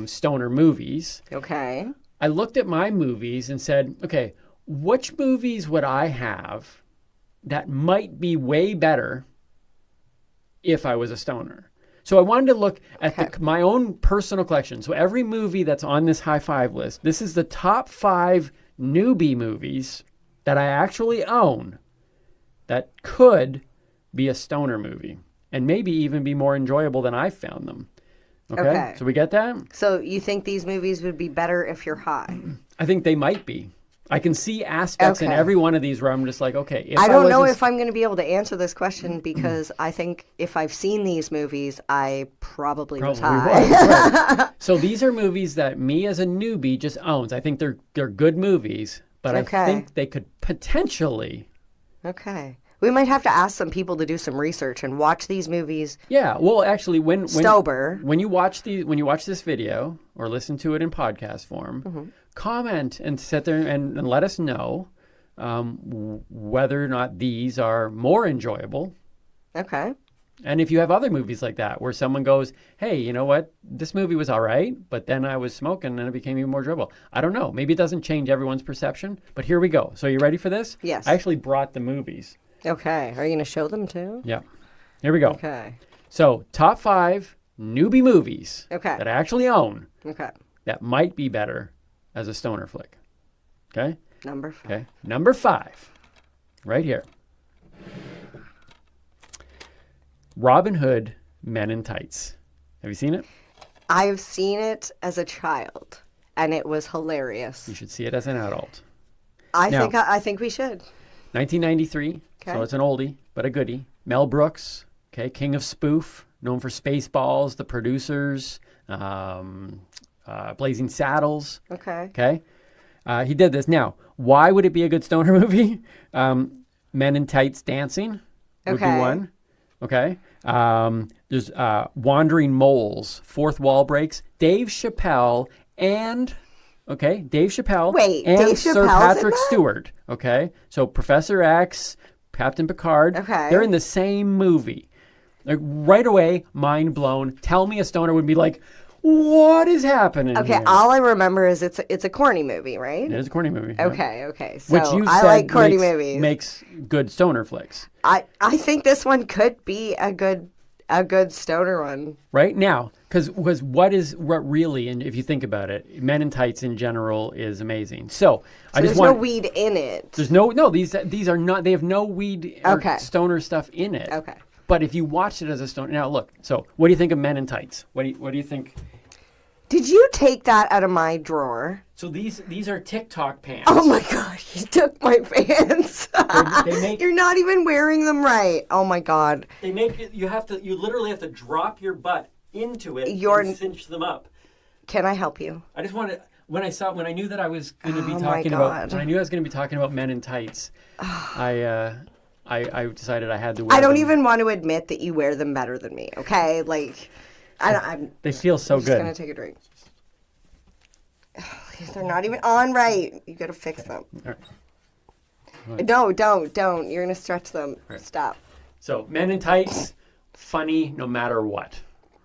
Speaker 2: stoner movies,
Speaker 3: okay,
Speaker 2: I looked at my movies and said, okay, which movies would I have that might be way better if I was a stoner? So I wanted to look at my own personal collection. So every movie that's on this high five list, this is the top 5 Noobie movies that I actually own that could be a stoner movie and maybe even be more enjoyable than I found them. Okay? So we get that?
Speaker 3: So you think these movies would be better if you're high?
Speaker 2: I think they might be. I can see aspects in every one of these where I'm just like, okay.
Speaker 3: I don't know if I'm going to be able to answer this question because I think if I've seen these movies, I probably was high.
Speaker 2: Right. So these are movies that me as a newbie just owns. I think they're good movies, but I think they could potentially.
Speaker 3: Okay. We might have to ask some people to do some research and watch these movies.
Speaker 2: Yeah, well, actually, when you watch this video or listen to it in podcast form, comment and sit there and let us know whether or not these are more enjoyable.
Speaker 3: Okay.
Speaker 2: And if you have other movies like that where someone goes, hey, you know what? This movie was all right, but then I was smoking and it became even more enjoyable. I don't know. Maybe it doesn't change everyone's perception, but here we go. So you ready for this?
Speaker 3: Yes.
Speaker 2: I actually brought the movies.
Speaker 3: Okay. Are you going to show them too?
Speaker 2: Yeah. Here we go.
Speaker 3: Okay.
Speaker 2: So top 5 newbie movies
Speaker 3: that
Speaker 2: I actually own
Speaker 3: that
Speaker 2: might be better as a stoner flick. Okay?
Speaker 3: Number 5.
Speaker 2: Okay. Number 5. Right here. Robin Hood, Men in Tights. Have you seen it?
Speaker 3: I've seen it as a child, and it was hilarious.
Speaker 2: You should see it as an adult.
Speaker 3: I think we should.
Speaker 2: 1993, so it's an oldie, but a goodie. Mel Brooks, king of spoof, known for Spaceballs, The Producers, Blazing Saddles. Okay. He did this. Now, why would it be a good stoner movie? Men in Tights Dancing would be one. Okay. There's Wandering Moles, Fourth Wall Breaks, Dave Chappelle, and Sir Patrick Stewart. Okay. So Professor X, Captain Picard, they're in the same movie. Like right away, mind blown. Tell me a stoner would be like, what is happening here?
Speaker 3: All I remember is it's a corny movie, right?
Speaker 2: It is a corny movie.
Speaker 3: Okay. So
Speaker 2: which you
Speaker 3: I
Speaker 2: said
Speaker 3: like corny movies.
Speaker 2: Makes good stoner flicks.
Speaker 3: I think this one could be a good stoner one.
Speaker 2: Right now, because what really, and if you think about it, Men in Tights in general is amazing. So
Speaker 3: there's no weed in it.
Speaker 2: There's no these are not. They have no weed or stoner stuff in it.
Speaker 3: Okay.
Speaker 2: But if you watched it as a stoner, now look. So what do you think of Men in Tights? What do you think?
Speaker 3: Did you take that out of my drawer?
Speaker 2: So these are TikTok pants.
Speaker 3: Oh my God, you took my pants.
Speaker 2: They make,
Speaker 3: You're not even wearing them right. Oh my God.
Speaker 2: They make you literally have to drop your butt into it and cinch them up.
Speaker 3: Can I help you?
Speaker 2: I just wanted when I knew that I was going to be
Speaker 3: Oh
Speaker 2: talking
Speaker 3: my
Speaker 2: about
Speaker 3: God.
Speaker 2: when I knew I was going to be talking about Men in Tights, I decided I had to wear
Speaker 3: I don't
Speaker 2: them.
Speaker 3: even want to admit that you wear them better than me. Okay, like
Speaker 2: They feel so
Speaker 3: I'm just
Speaker 2: good.
Speaker 3: gonna take a drink. They're not even on right. You gotta fix them.
Speaker 2: All right.
Speaker 3: No, don't. You're gonna stretch them.
Speaker 2: Right.
Speaker 3: Stop.
Speaker 2: So Men in Tights, funny no matter what,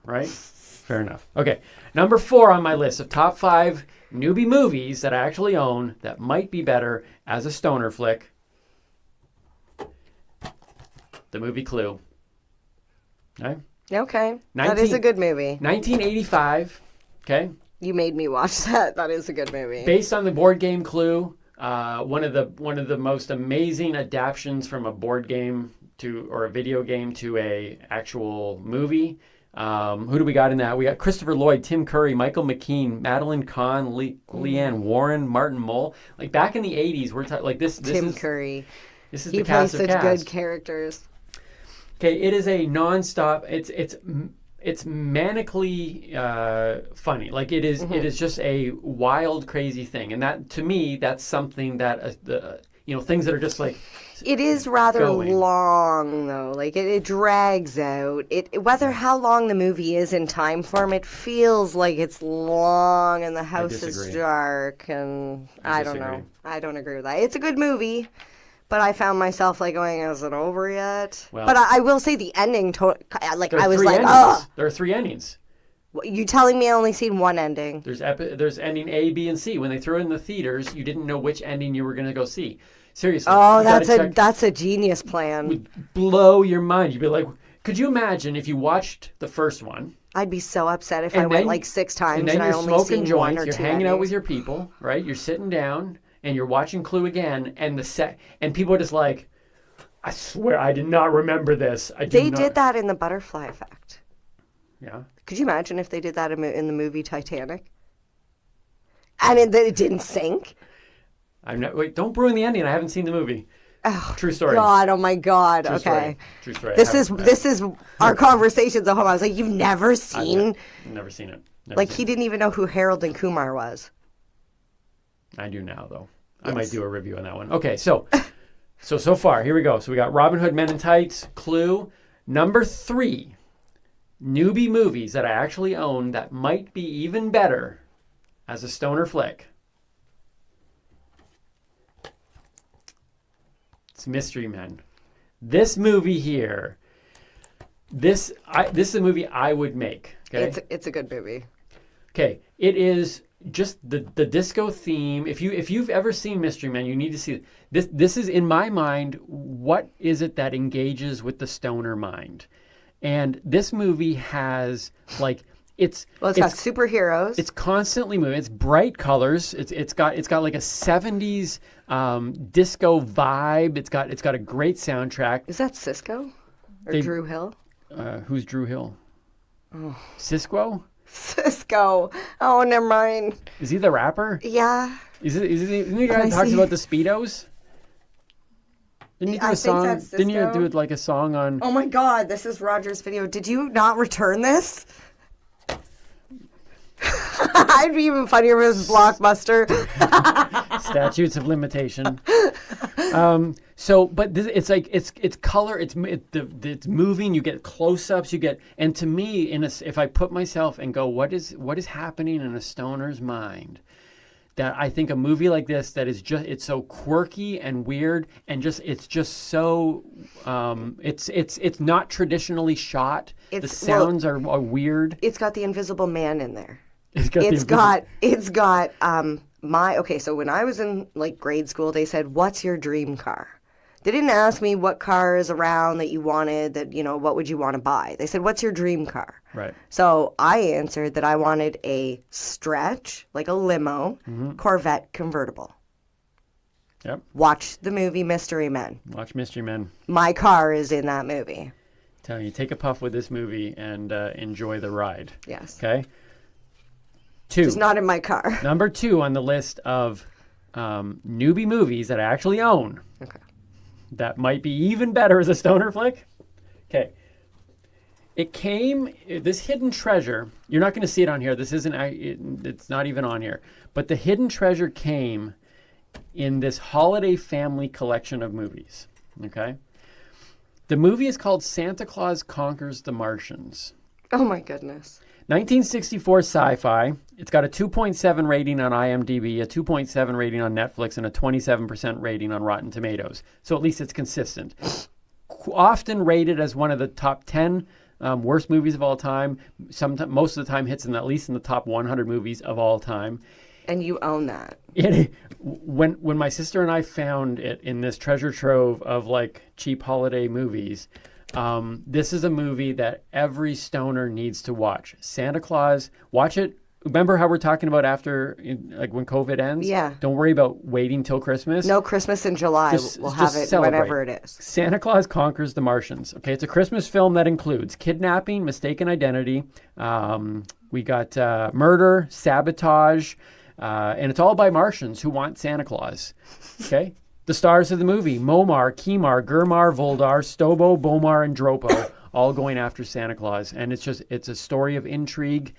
Speaker 2: right? Fair enough. Okay, number 4 on my list of top 5 newbie movies that I actually own that might be better as a stoner flick. The movie Clue. Okay.
Speaker 3: Okay. That is a good movie.
Speaker 2: 1985. Okay.
Speaker 3: You made me watch that. That is a good movie.
Speaker 2: Based on the board game Clue, one of the most amazing adaptions from a board game or a video game to a actual movie. Who do we got in that? We got Christopher Lloyd, Tim Curry, Michael McKean, Madeline Kahn, Leanne Warren, Martin Mull. Like back in the 80s, we're talking like this.
Speaker 3: Tim Curry.
Speaker 2: This is
Speaker 3: He
Speaker 2: the
Speaker 3: plays
Speaker 2: cast of
Speaker 3: such
Speaker 2: cast.
Speaker 3: good characters.
Speaker 2: Okay, it is a nonstop. It's manically funny. Like it is. It is just a wild, crazy thing, and that to me, that's something that things that are just like.
Speaker 3: It is rather
Speaker 2: going.
Speaker 3: long though. Like it drags out. Whether how long the movie is in time form, it feels like it's long and the house is
Speaker 2: disagree.
Speaker 3: dark and I don't know.
Speaker 2: disagree.
Speaker 3: I don't agree with that. It's a good movie. But I found myself like going, is it over yet?
Speaker 2: Well-
Speaker 3: but I will say the ending, like
Speaker 2: There are
Speaker 3: I was
Speaker 2: 3
Speaker 3: like,
Speaker 2: endings.
Speaker 3: ugh.
Speaker 2: There are 3 endings.
Speaker 3: You telling me I only seen one ending?
Speaker 2: There's ending A, B, and C. When they threw it in the theaters, you didn't know which ending you were going to go see. Seriously.
Speaker 3: Oh,
Speaker 2: you gotta check.
Speaker 3: that's a genius plan.
Speaker 2: Would blow your mind. You'd be like, could you imagine if you watched the first one?
Speaker 3: I'd be so upset if
Speaker 2: And
Speaker 3: I went
Speaker 2: then-
Speaker 3: like 6 times
Speaker 2: And then
Speaker 3: I
Speaker 2: you're
Speaker 3: only
Speaker 2: smoking
Speaker 3: seen one
Speaker 2: joints,
Speaker 3: or
Speaker 2: you're
Speaker 3: 2
Speaker 2: hanging out with
Speaker 3: endings.
Speaker 2: your people, right? You're sitting down and you're watching Clue again, and and people are just like, I swear I did not remember this.
Speaker 3: They did that in The Butterfly Effect.
Speaker 2: Yeah.
Speaker 3: Could you imagine if they did that in the movie Titanic? And it didn't sink?
Speaker 2: Wait, don't ruin the ending. I haven't seen the movie.
Speaker 3: Oh,
Speaker 2: True story.
Speaker 3: God, oh my God.
Speaker 2: True
Speaker 3: okay.
Speaker 2: story. True story.
Speaker 3: This is our conversations at home. I was like, you've never seen?
Speaker 2: I've never seen it. Never
Speaker 3: Like,
Speaker 2: seen
Speaker 3: he didn't even know who Harold and Kumar was.
Speaker 2: it. I do now, though. I might do a review on that one. Okay, so far, here we go. So we got Robin Hood, Men in Tights, Clue. Number 3, newbie movies that I actually own that might be even better as a stoner flick. It's Mystery Men. This movie here, this is a movie I would make. Okay?
Speaker 3: It's a good movie.
Speaker 2: Okay, it is just the disco theme. If you've ever seen Mystery Men, you need to see it. This is in my mind. What is it that engages with the stoner mind? And this movie has like it's
Speaker 3: got superheroes.
Speaker 2: It's constantly moving. It's bright colors. It's got like a 70s disco vibe. It's got a great soundtrack.
Speaker 3: Is that Cisco? Or Drew Hill?
Speaker 2: Who's Drew Hill? Cisco?
Speaker 3: Cisco. Oh, never mind.
Speaker 2: Is he the rapper?
Speaker 3: Yeah.
Speaker 2: Isn't he the guy who talks about the Speedos? Didn't you do
Speaker 3: I
Speaker 2: a
Speaker 3: think
Speaker 2: song?
Speaker 3: that's
Speaker 2: Didn't you
Speaker 3: Cisco.
Speaker 2: do like a song on?
Speaker 3: Oh my God, this is Roger's video. Did you not return this? I'd be even funnier if it was Blockbuster.
Speaker 2: Statutes of limitation. But it's like it's color. It's moving. You get close-ups. You get, and to me, if I put myself and go, what is happening in a stoner's mind? That I think a movie like this that is just it's so quirky and weird and it's just so it's not traditionally shot. The sounds are weird.
Speaker 3: It's got the Invisible Man in there.
Speaker 2: It's
Speaker 3: got so when I was in like grade school, they said, "What's your dream car?" They didn't ask me what car is around that you wanted, what would you want to buy? They said, "What's your dream car?"
Speaker 2: Right.
Speaker 3: So I answered that I wanted a stretch, like a limo, Corvette convertible.
Speaker 2: Yep.
Speaker 3: Watch the movie Mystery Men.
Speaker 2: Watch Mystery Men.
Speaker 3: My car is in that movie.
Speaker 2: telling you, take a puff with this movie and enjoy the ride.
Speaker 3: Yes.
Speaker 2: Okay. 2.
Speaker 3: It's not in my car.
Speaker 2: Number 2 on the list of newbie movies that I actually own.
Speaker 3: Okay.
Speaker 2: That might be even better as a stoner flick. Okay. This hidden treasure, you're not going to see it on here. This isn't, it's not even on here. But the hidden treasure came in this holiday family collection of movies. Okay. The movie is called Santa Claus Conquers the Martians.
Speaker 3: Oh my goodness.
Speaker 2: 1964 sci-fi. It's got a 2.7 rating on IMDb, a 2.7 rating on Netflix, and a 27% rating on Rotten Tomatoes. So at least it's consistent. Often rated as one of the top 10 worst movies of all time. Most of the time hits at least in the top 100 movies of all time.
Speaker 3: And you own that.
Speaker 2: When my sister and I found it in this treasure trove of like cheap holiday movies, this is a movie that every stoner needs to watch. Santa Claus, watch it. Remember how we're talking about after, like when COVID ends?
Speaker 3: Yeah.
Speaker 2: Don't worry about waiting till Christmas.
Speaker 3: No, Christmas in July. We'll have it
Speaker 2: celebrate.
Speaker 3: whenever it is.
Speaker 2: Santa Claus Conquers the Martians. Okay, it's a Christmas film that includes kidnapping, mistaken identity. We got murder, sabotage, and it's all by Martians who want Santa Claus. Okay? The stars of the movie, Momar, Kimar, Gurmar, Voldar, Stobo, Bomar, and Dropo, all going after Santa Claus. And it's a story of intrigue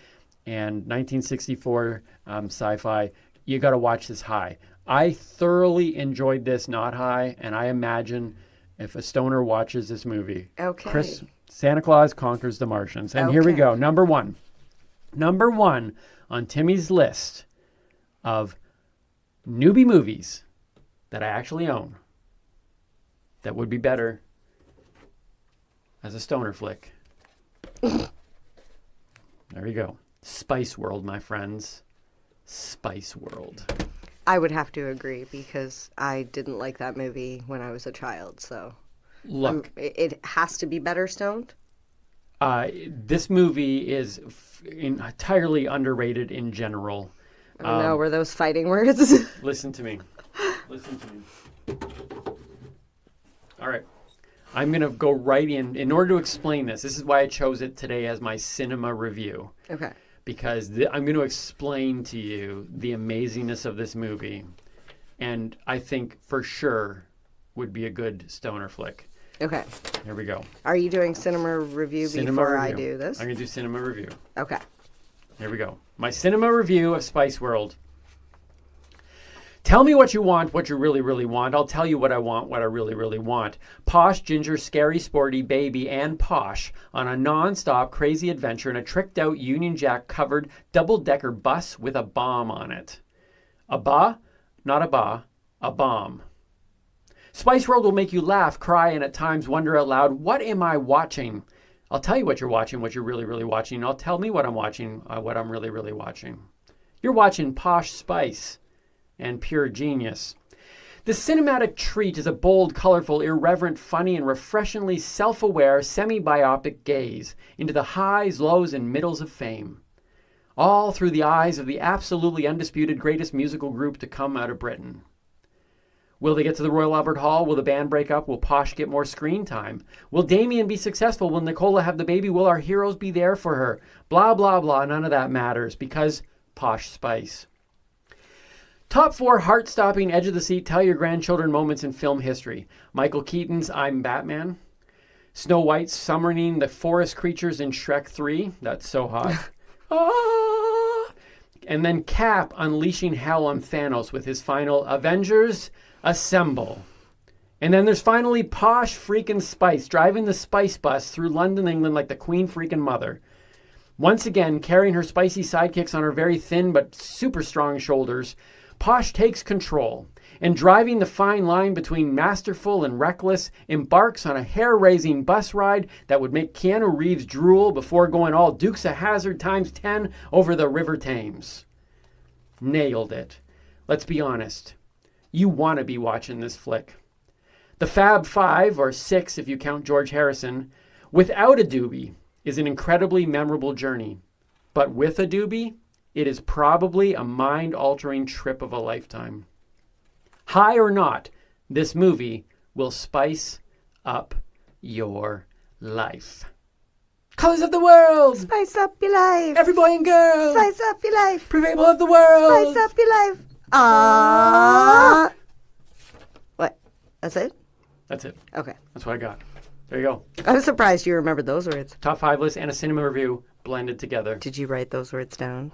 Speaker 2: and 1964 sci-fi. You got to watch this high. I thoroughly enjoyed this not high, and I imagine if a stoner watches this movie.
Speaker 3: Okay.
Speaker 2: Santa Claus Conquers the Martians. And here we go. Number one on Timmy's list of newbie movies that I actually own that would be better as a stoner flick. There we go. Spice World, my friends. Spice World.
Speaker 3: I would have to agree because I didn't like that movie when I was a child. So,
Speaker 2: look,
Speaker 3: it has to be better stoned.
Speaker 2: This movie is entirely underrated in general.
Speaker 3: I don't know. Were those fighting words?
Speaker 2: Listen to me. All right. I'm going to go right in order to explain this. This is why I chose it today as my cinema review. Okay. Because I'm going to explain to you the amazingness of this movie. And I think for sure would be a good stoner flick. Okay. Here we go.
Speaker 3: Are you doing cinema review before I do this?
Speaker 2: I'm going to do cinema review.
Speaker 3: Okay.
Speaker 2: Here we go. My cinema review of Spice World. Tell me what you want, what you really, really want. I'll tell you what I want, what I really, really want. Posh, ginger, scary, sporty, baby, and posh on a non-stop crazy adventure in a tricked-out Union Jack covered double-decker bus with a bomb on it. A ba? Not a ba. A bomb. Spice World will make you laugh, cry, and at times wonder out loud, what am I watching? I'll tell you what you're watching, what you're really, really watching. I'll tell me what I'm watching, what I'm really, really watching. You're watching Posh Spice and pure genius. The cinematic treat is a bold, colorful, irreverent, funny, and refreshingly self-aware, semi-biopic gaze into the highs, lows, and middles of fame. All through the eyes of the absolutely undisputed greatest musical group to come out of Britain. Will they get to the Royal Albert Hall? Will the band break up? Will Posh get more screen time? Will Damien be successful? Will Nicola have the baby? Will our heroes be there for her? Blah, blah, blah. None of that matters because Posh Spice. Top 4 heart-stopping, edge-of-the-seat, tell-your-grandchildren moments in film history. Michael Keaton's I'm Batman. Snow White summoning the forest creatures in Shrek 3. That's so hot. Ah! And then Cap unleashing hell on Thanos with his final Avengers Assemble. And then there's finally Posh freaking Spice driving the Spice bus through London, England like the Queen freaking Mother. Once again, carrying her spicy sidekicks on her very thin but super strong shoulders, Posh takes control and, driving the fine line between masterful and reckless, embarks on a hair-raising bus ride that would make Keanu Reeves drool before going all Dukes of Hazzard times 10 over the River Thames. Nailed it. Let's be honest. You want to be watching this flick. The Fab Five, or Six if you count George Harrison, without a doobie, is an incredibly memorable journey. But with a doobie, it is probably a mind-altering trip of a lifetime. High or not, this movie will spice up your life. Colors of the world.
Speaker 3: Spice up your life.
Speaker 2: Every boy and girl.
Speaker 3: Spice up your life.
Speaker 2: Prevail of the world.
Speaker 3: Spice up your life. Ah. What? That's it?
Speaker 2: That's it.
Speaker 3: Okay.
Speaker 2: That's what I got. There you go.
Speaker 3: I was surprised you remembered those words.
Speaker 2: Top 5 list and a cinema review blended together.
Speaker 3: Did you write those words down?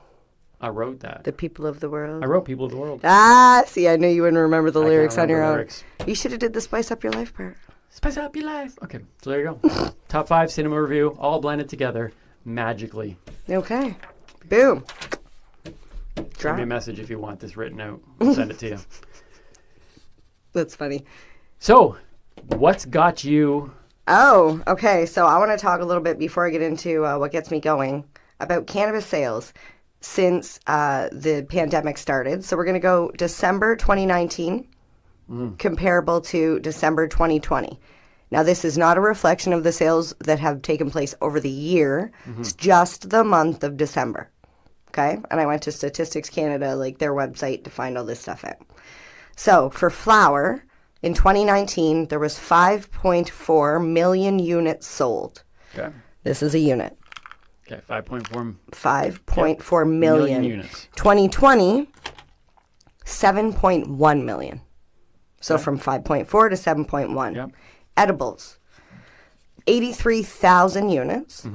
Speaker 2: I wrote that.
Speaker 3: The people of the world?
Speaker 2: I wrote People of the World.
Speaker 3: Ah, see, I knew you wouldn't remember the
Speaker 2: I
Speaker 3: lyrics
Speaker 2: can't
Speaker 3: on your
Speaker 2: remember
Speaker 3: own.
Speaker 2: lyrics.
Speaker 3: You should have did the Spice Up Your Life part.
Speaker 2: Spice up your life. Okay, so there you go. Top 5 cinema review, all blended together magically.
Speaker 3: Okay. Boom.
Speaker 2: Send me a message if you want this written out. I'll send it to you.
Speaker 3: That's funny.
Speaker 2: So, what's got you?
Speaker 3: Oh, okay. So I want to talk a little bit before I get into what gets me going about cannabis sales since the pandemic started. So we're going to go December 2019, comparable to December 2020. Now, this is not a reflection of the sales that have taken place over the year. It's just the month of December. Okay? And I went to Statistics Canada, like their website, to find all this stuff out. So for flower, in 2019, there was 5.4 million units sold.
Speaker 2: Okay.
Speaker 3: This is a unit.
Speaker 2: Okay, 5.4
Speaker 3: 5.4 million.
Speaker 2: units.
Speaker 3: 2020, 7.1 million. So
Speaker 2: Okay.
Speaker 3: from 5.4 to 7.1.
Speaker 2: Yep.
Speaker 3: Edibles, 83,000 units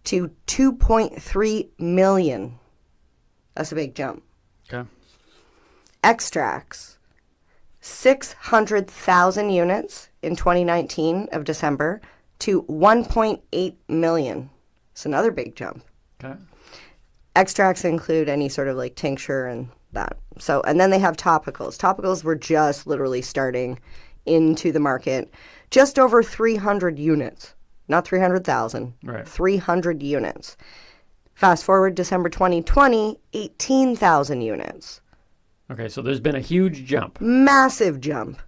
Speaker 3: to 2.3 million. That's a big jump.
Speaker 2: Okay.
Speaker 3: Extracts, 600,000 units in 2019 of December to 1.8 million. It's another big jump.
Speaker 2: Okay.
Speaker 3: Extracts include any sort of like tincture and that. So, and then they have topicals. Topicals were just literally starting into the market. Just over 300 units, not 300,000,
Speaker 2: Right.
Speaker 3: 300 units. Fast forward December 2020, 18,000 units.
Speaker 2: Okay, so there's been a huge jump.
Speaker 3: Massive jump.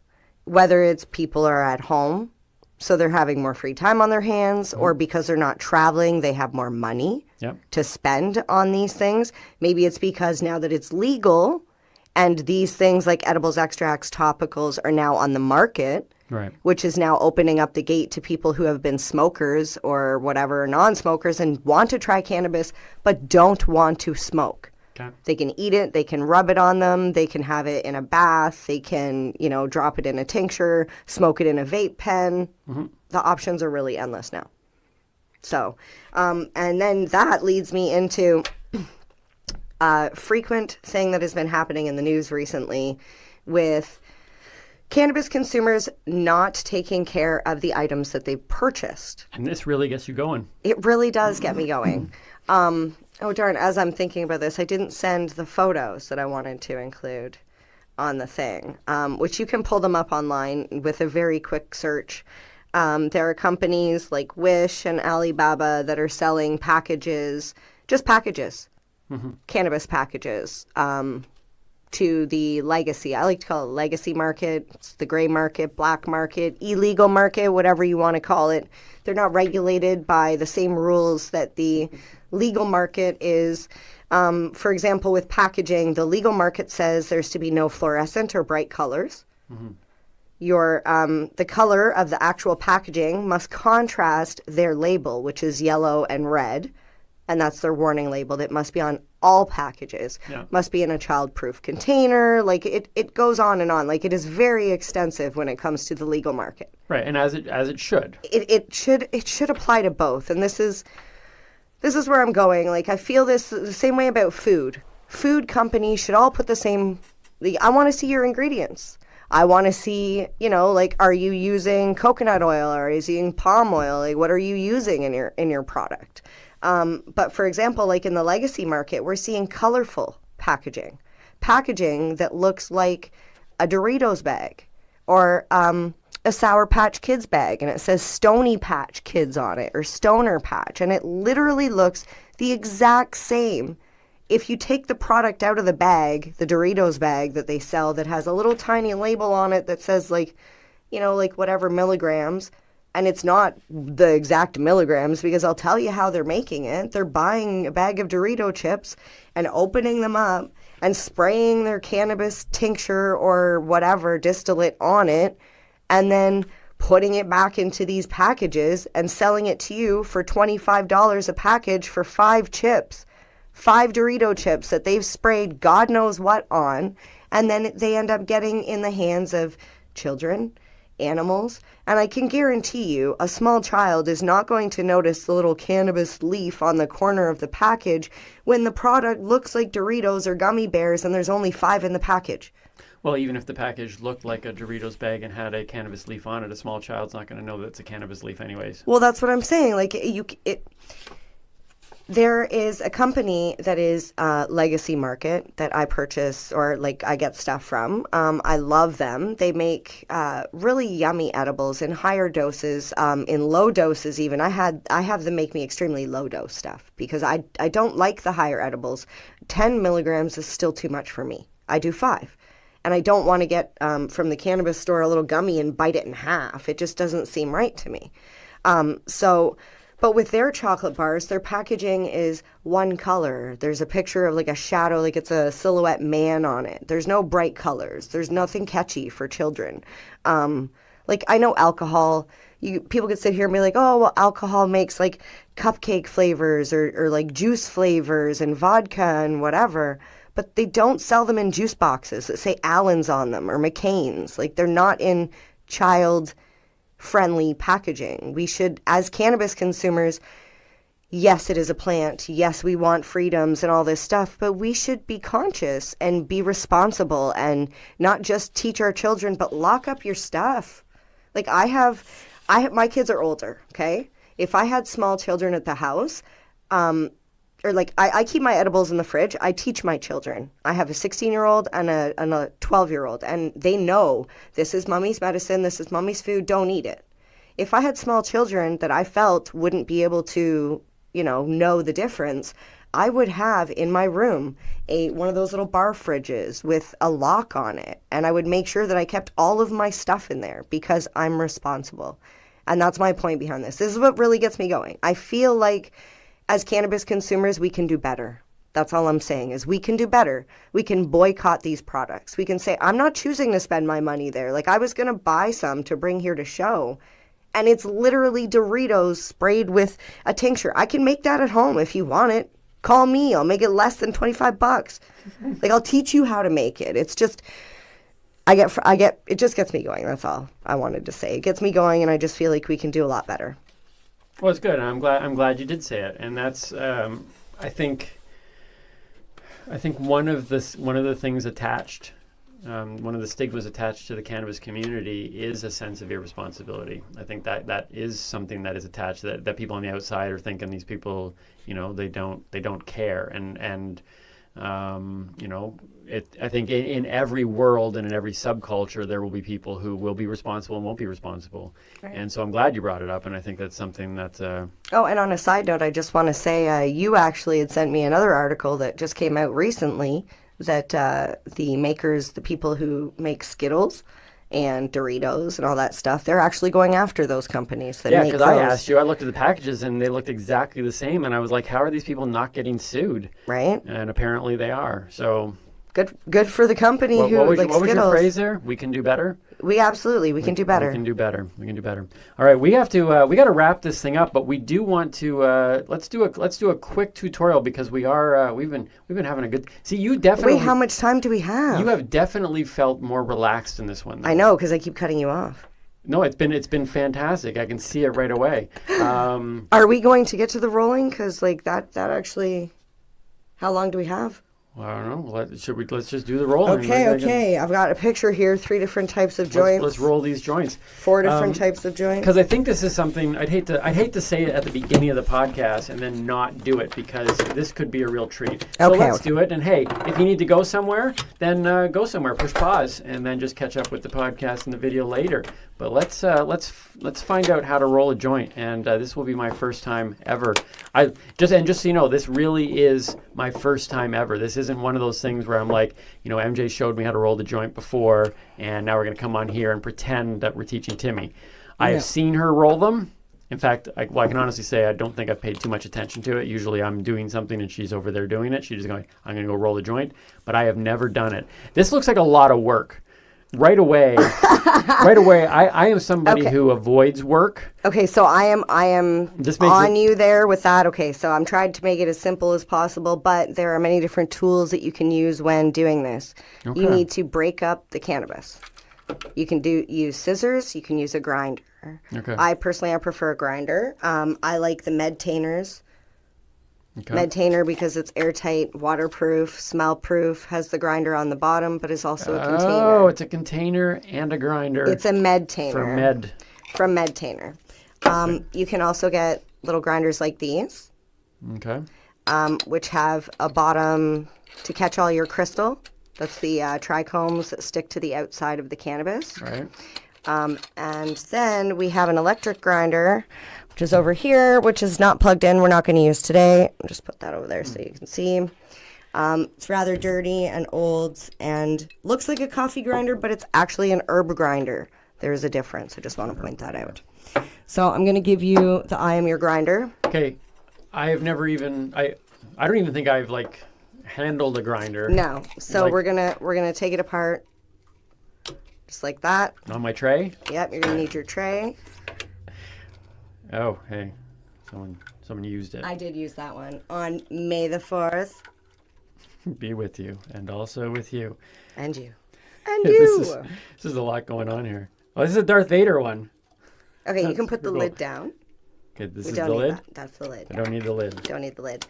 Speaker 3: Whether it's people are at home, so they're having more free time on their hands, or because they're not traveling, they have more money
Speaker 2: Yep.
Speaker 3: to spend on these things. Maybe it's because now that it's legal and these things like edibles, extracts, topicals are now on the market,
Speaker 2: Right.
Speaker 3: which is now opening up the gate to people who have been smokers or whatever, non-smokers, and want to try cannabis but don't want to smoke.
Speaker 2: Okay.
Speaker 3: They can eat it, they can rub it on them, they can have it in a bath, they can, drop it in a tincture, smoke it in a vape pen. The options are really endless now. So, and then that leads me into a frequent thing that has been happening in the news recently with cannabis consumers not taking care of the items that they purchased.
Speaker 2: And this really gets you going.
Speaker 3: It really does get me going. Oh, darn, as I'm thinking about this, I didn't send the photos that I wanted to include on the thing, which you can pull them up online with a very quick search. There are companies like Wish and Alibaba that are selling packages, just packages, cannabis packages, to the legacy. I like to call it legacy market. It's the gray market, black market, illegal market, whatever you want to call it. They're not regulated by the same rules that the legal market is. For example, with packaging, the legal market says there's to be no fluorescent or bright colors. The color of the actual packaging must contrast their label, which is yellow and red. And that's their warning label that must be on all packages.
Speaker 2: Yeah.
Speaker 3: Must be in a child-proof container. Like it goes on and on. Like it is very extensive when it comes to the legal market.
Speaker 2: Right, and as it should.
Speaker 3: It should apply to both. And this is where I'm going. Like I feel this the same way about food. Food companies should all put the same. I want to see your ingredients. I want to see, are you using coconut oil or are you using palm oil? Like what are you using in your product? But for example, like in the legacy market, we're seeing colorful packaging that looks like a Doritos bag or a Sour Patch Kids bag, and it says Stony Patch Kids on it or Stoner Patch, and it literally looks the exact same. If you take the product out of the bag, the Doritos bag that they sell that has a little tiny label on it that says like whatever milligrams, and it's not the exact milligrams because I'll tell you how they're making it. They're buying a bag of Dorito chips and opening them up and spraying their cannabis tincture or whatever distillate on it and then putting it back into these packages and selling it to you for $25 a package for 5 chips, 5 Dorito chips that they've sprayed God knows what on, and then they end up getting in the hands of children, animals, and I can guarantee you a small child is not going to notice the little cannabis leaf on the corner of the package when the product looks like Doritos or gummy bears and there's only 5 in the package.
Speaker 2: Well, even if the package looked like a Doritos bag and had a cannabis leaf on it, a small child's not going to know that it's a cannabis leaf anyways.
Speaker 3: Well, that's what I'm saying. Like, there is a company that is Legacy Market that I purchase or like I get stuff from. I love them. They make really yummy edibles in higher doses, in low doses even. I have them make me extremely low dose stuff because I don't like the higher edibles. 10 milligrams is still too much for me. I do 5. And I don't want to get from the cannabis store a little gummy and bite it in half. It just doesn't seem right to me. But with their chocolate bars, their packaging is one color. There's a picture of like a shadow, like it's a silhouette man on it. There's no bright colors. There's nothing catchy for children. Like I know alcohol, people could sit here and be like, oh, well, alcohol makes like cupcake flavors or like juice flavors and vodka and whatever. But they don't sell them in juice boxes that say Allen's on them or McCain's. Like they're not in child-friendly packaging. We should, as cannabis consumers, yes, it is a plant. Yes, we want freedoms and all this stuff, but we should be conscious and be responsible and not just teach our children, but lock up your stuff. Like my kids are older, okay? If I had small children at the house, or like I keep my edibles in the fridge. I teach my children. I have a 16-year-old and a 12-year-old, and they know this is mommy's medicine, this is mommy's food, don't eat it. If I had small children that I felt wouldn't be able to, know the difference, I would have in my room one of those little bar fridges with a lock on it, and I would make sure that I kept all of my stuff in there because I'm responsible. And that's my point behind this. This is what really gets me going. I feel like as cannabis consumers, we can do better. That's all I'm saying is we can do better. We can boycott these products. We can say, I'm not choosing to spend my money there. Like I was going to buy some to bring here to show. And it's literally Doritos sprayed with a tincture. I can make that at home if you want it. Call me. I'll make it less than $25. Like I'll teach you how to make it. It's just, it just gets me going. That's all I wanted to say. It gets me going and I just feel like we can do a lot better.
Speaker 2: Well, it's good. I'm glad you did say it, and that's I think one of the things attached, one of the stigmas attached to the cannabis community is a sense of irresponsibility. I think that is something that is attached that people on the outside are thinking these people, they don't care, and I think in every world and in every subculture, there will be people who will be responsible and won't be responsible. Right. And so I'm glad you brought it up, and I think that's something that...
Speaker 3: Oh, and on a side note, I just want to say you actually had sent me another article that just came out recently that the people who make Skittles and Doritos and all that stuff, they're actually going after those companies that make those. Yeah, because I asked you,
Speaker 2: I looked at the packages and they looked exactly the same, and I was like, how are these people not getting sued?
Speaker 3: Right.
Speaker 2: And apparently they are, so...
Speaker 3: Good for the company
Speaker 2: what was your phrase there? We can do better?
Speaker 3: We can do better.
Speaker 2: We can do better. All right, we got to wrap this thing up, but we do want to let's do a quick tutorial because we've been having a good. See, you definitely.
Speaker 3: Wait, how much time do we have?
Speaker 2: You have definitely felt more relaxed in this one, though.
Speaker 3: I know, because I keep cutting you off.
Speaker 2: No, it's been fantastic. I can see it right away.
Speaker 3: Are we going to get to the rolling? Because like that actually, how long do we have?
Speaker 2: Well, I don't know. Let's just do the rolling.
Speaker 3: Okay. I've got a picture here. 3 different types of joints.
Speaker 2: Let's roll these joints.
Speaker 3: 4 different types of joints.
Speaker 2: Because I think this is something I'd hate to say it at the beginning of the podcast and then not do it because this could be a real treat. So let's do it. And hey, if you need to go somewhere, then go somewhere. Push pause and then just catch up with the podcast and the video later. But let's find out how to roll a joint. And this will be my first time ever. Just so you know, this really is my first time ever. This isn't one of those things where I'm like, MJ showed me how to roll the joint before, and now we're going to come on here and pretend that we're teaching Timmy. I have seen her roll them. In fact, I can honestly say I don't think I've paid too much attention to it. Usually I'm doing something and she's over there doing it. She's just going, I'm going to go roll the joint. But I have never done it. This looks like a lot of work. right away, I am somebody who avoids work.
Speaker 3: Okay, so I am
Speaker 2: This makes
Speaker 3: on you there with that. Okay, so I'm trying to make it as simple as possible, but there are many different tools that you can use when doing this.
Speaker 2: Okay.
Speaker 3: You need to break up the cannabis. You can use scissors. You can use a grinder.
Speaker 2: Okay.
Speaker 3: I prefer a grinder. I like the Medtainers.
Speaker 2: Okay.
Speaker 3: Medtainer because it's airtight, waterproof, smell-proof, has the grinder on the bottom, but is also a container.
Speaker 2: Oh, it's a container and a grinder.
Speaker 3: It's a Medtainer. From Medtainer. You can also get little grinders like these,
Speaker 2: Okay.
Speaker 3: which have a bottom to catch all your crystal. That's the trichomes that stick to the outside of the cannabis.
Speaker 2: Right.
Speaker 3: And then we have an electric grinder, which is over here, which is not plugged in. We're not going to use today. I'll just put that over there so you can see. It's rather dirty and old and looks like a coffee grinder, but it's actually an herb grinder. There is a difference. I just want to point that out. So I'm going to give you the I Am Your Grinder.
Speaker 2: Okay. I have never even, I don't even think I've handled a grinder.
Speaker 3: No. So we're gonna take it apart just like that.
Speaker 2: On my tray?
Speaker 3: Yep, you're gonna need your tray.
Speaker 2: Oh, hey. Someone used it.
Speaker 3: I did use that one on May the 4th.
Speaker 2: Be with you, and also with you.
Speaker 3: And you. And you.
Speaker 2: This is a lot going on here. Oh, this is a Darth Vader one.
Speaker 3: Okay, you can put the
Speaker 2: cool.
Speaker 3: lid down.
Speaker 2: Okay, this
Speaker 3: We
Speaker 2: is
Speaker 3: don't
Speaker 2: the
Speaker 3: need
Speaker 2: lid?
Speaker 3: that. That's the lid.
Speaker 2: I don't need the lid.
Speaker 3: Don't need the lid.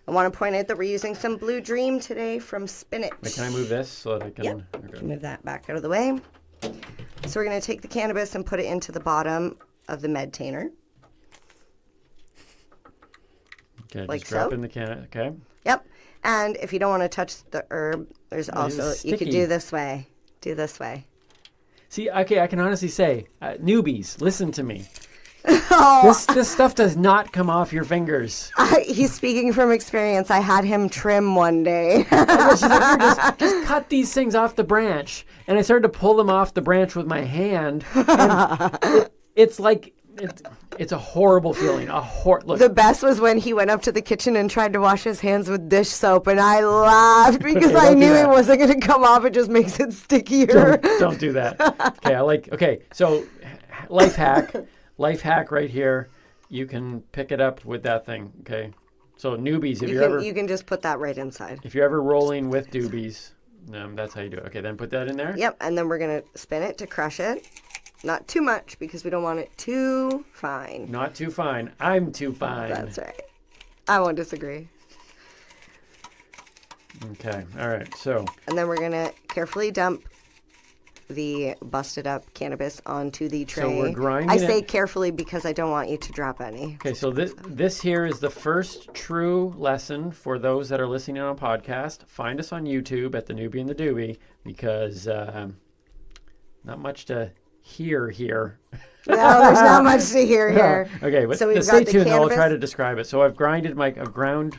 Speaker 3: I want to point out that we're using some Blue Dream today from Spinach.
Speaker 2: Wait, can I move this so that I can...
Speaker 3: Yep.
Speaker 2: Okay.
Speaker 3: Move that back out of the way. So we're going to take the cannabis and put it into the bottom of the Medtainer.
Speaker 2: Okay,
Speaker 3: Like
Speaker 2: just drop
Speaker 3: so.
Speaker 2: in the can. Okay.
Speaker 3: Yep. And if you don't want to touch the herb, there's also, you could do this way. Do this way.
Speaker 2: See, okay, I can honestly say, newbies, listen to me.
Speaker 3: Oh.
Speaker 2: This stuff does not come off your fingers.
Speaker 3: He's speaking from experience. I had him trim one day.
Speaker 2: She's like, "Here, just cut these things off the branch. And I started to pull them off the branch with my hand. And it's like, it's a horrible feeling. Look.
Speaker 3: The best was when he went up to the kitchen and tried to wash his hands with dish soap, and I laughed because I knew it wasn't going to come off. It just makes it stickier.
Speaker 2: Don't do that. Okay, so life hack right here. You can pick it up with that thing. Okay, so newbies,
Speaker 3: you can just put that right inside.
Speaker 2: If you're ever rolling with doobies, that's how you do it. Okay, then put that in there.
Speaker 3: Yep, and then we're going to spin it to crush it. Not too much because we don't want it too fine.
Speaker 2: Not too fine. I'm too fine.
Speaker 3: That's right. I won't disagree.
Speaker 2: Okay. All right. So.
Speaker 3: And then we're going to carefully dump the busted up cannabis onto the tray.
Speaker 2: So we're grinding
Speaker 3: I say carefully because I don't want you to drop any.
Speaker 2: Okay. So this here is the first true lesson for those that are listening on a podcast. Find us on YouTube at the Noobie and the Doobie because not much to hear here.
Speaker 3: No, there's not much to hear here.
Speaker 2: Okay, but
Speaker 3: so we've
Speaker 2: stay
Speaker 3: got
Speaker 2: tuned.
Speaker 3: the
Speaker 2: I'll try to describe it. So I've ground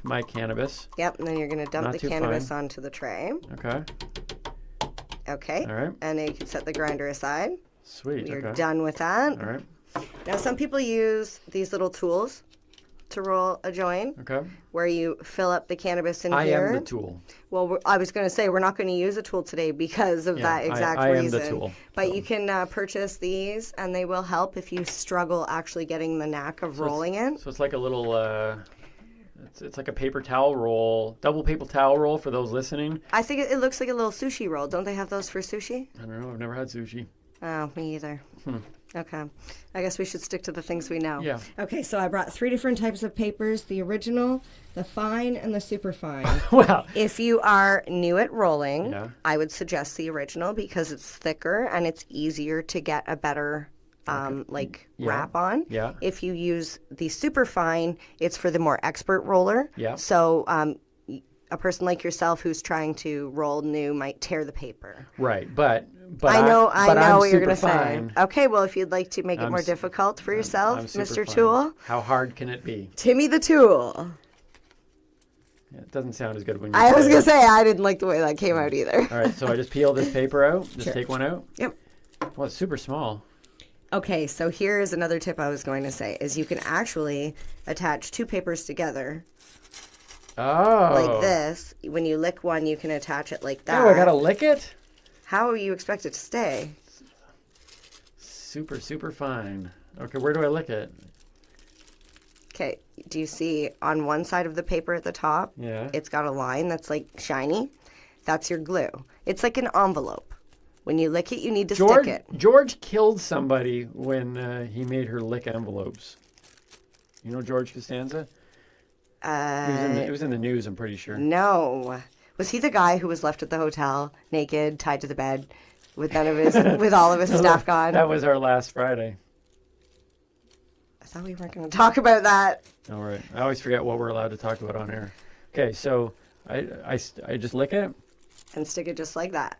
Speaker 2: my cannabis.
Speaker 3: Yep, and then you're going to dump
Speaker 2: Not
Speaker 3: the
Speaker 2: too
Speaker 3: cannabis
Speaker 2: fine.
Speaker 3: onto the tray.
Speaker 2: Okay.
Speaker 3: Okay.
Speaker 2: All right.
Speaker 3: And then you can set the grinder aside.
Speaker 2: Sweet.
Speaker 3: You're
Speaker 2: okay.
Speaker 3: done with that.
Speaker 2: All right.
Speaker 3: Now, some people use these little tools to roll a joint.
Speaker 2: Okay.
Speaker 3: Where you fill up the cannabis in
Speaker 2: I
Speaker 3: here.
Speaker 2: am the tool.
Speaker 3: Well, I was going to say we're not going to use a tool today because of that exact
Speaker 2: I
Speaker 3: reason.
Speaker 2: am the tool.
Speaker 3: But you can purchase these, and they will help if you struggle actually getting the knack of rolling it.
Speaker 2: So it's like a little, it's like a paper towel roll, double paper towel roll for those listening.
Speaker 3: I think it looks like a little sushi roll. Don't they have those for sushi?
Speaker 2: I don't know. I've never had sushi.
Speaker 3: Oh, me either. Okay. I guess we should stick to the things we know.
Speaker 2: Yeah.
Speaker 3: Okay, so I brought 3 different types of papers, the original, the fine, and the super fine.
Speaker 2: Wow.
Speaker 3: If you are new at rolling,
Speaker 2: Yeah.
Speaker 3: I would suggest the original because it's thicker and it's easier to get a better wrap on.
Speaker 2: Yeah.
Speaker 3: If you use the super fine, it's for the more expert roller.
Speaker 2: Yeah.
Speaker 3: So a person like yourself who's trying to roll new might tear the paper.
Speaker 2: Right, but
Speaker 3: I know
Speaker 2: I'm
Speaker 3: what you're going to
Speaker 2: super
Speaker 3: say.
Speaker 2: fine.
Speaker 3: Okay, well, if you'd like to make it more difficult for yourself,
Speaker 2: I'm super
Speaker 3: Mr.
Speaker 2: fine.
Speaker 3: Tool.
Speaker 2: How hard can it be?
Speaker 3: Timmy the Tool.
Speaker 2: Yeah, it doesn't sound as good when you
Speaker 3: I
Speaker 2: say
Speaker 3: was
Speaker 2: it.
Speaker 3: going to say, I didn't like the way that came out either.
Speaker 2: All right, so I just peel this paper out. Just
Speaker 3: Sure.
Speaker 2: take one out.
Speaker 3: Yep.
Speaker 2: Well, it's super small.
Speaker 3: Okay, so here's another tip I was going to say, is you can actually attach 2 papers together
Speaker 2: Oh.
Speaker 3: like this. When you lick one, you can attach it like that.
Speaker 2: Oh, I gotta lick it?
Speaker 3: How you expect it to stay?
Speaker 2: Super, super fine. Okay, where do I lick it?
Speaker 3: Okay, do you see on one side of the paper at the top?
Speaker 2: Yeah.
Speaker 3: It's got a line that's like shiny. That's your glue. It's like an envelope. When you lick it, you need to stick it.
Speaker 2: George killed somebody when he made her lick envelopes. You know George Costanza? It was in the news, I'm pretty sure.
Speaker 3: No. Was he the guy who was left at the hotel, naked, tied to the bed, with none of his, with all of his stuff gone?
Speaker 2: That was our last Friday.
Speaker 3: I thought we weren't going to talk about that.
Speaker 2: All right. I always forget what we're allowed to talk about on air. Okay, so I just lick it.
Speaker 3: And stick it just like that.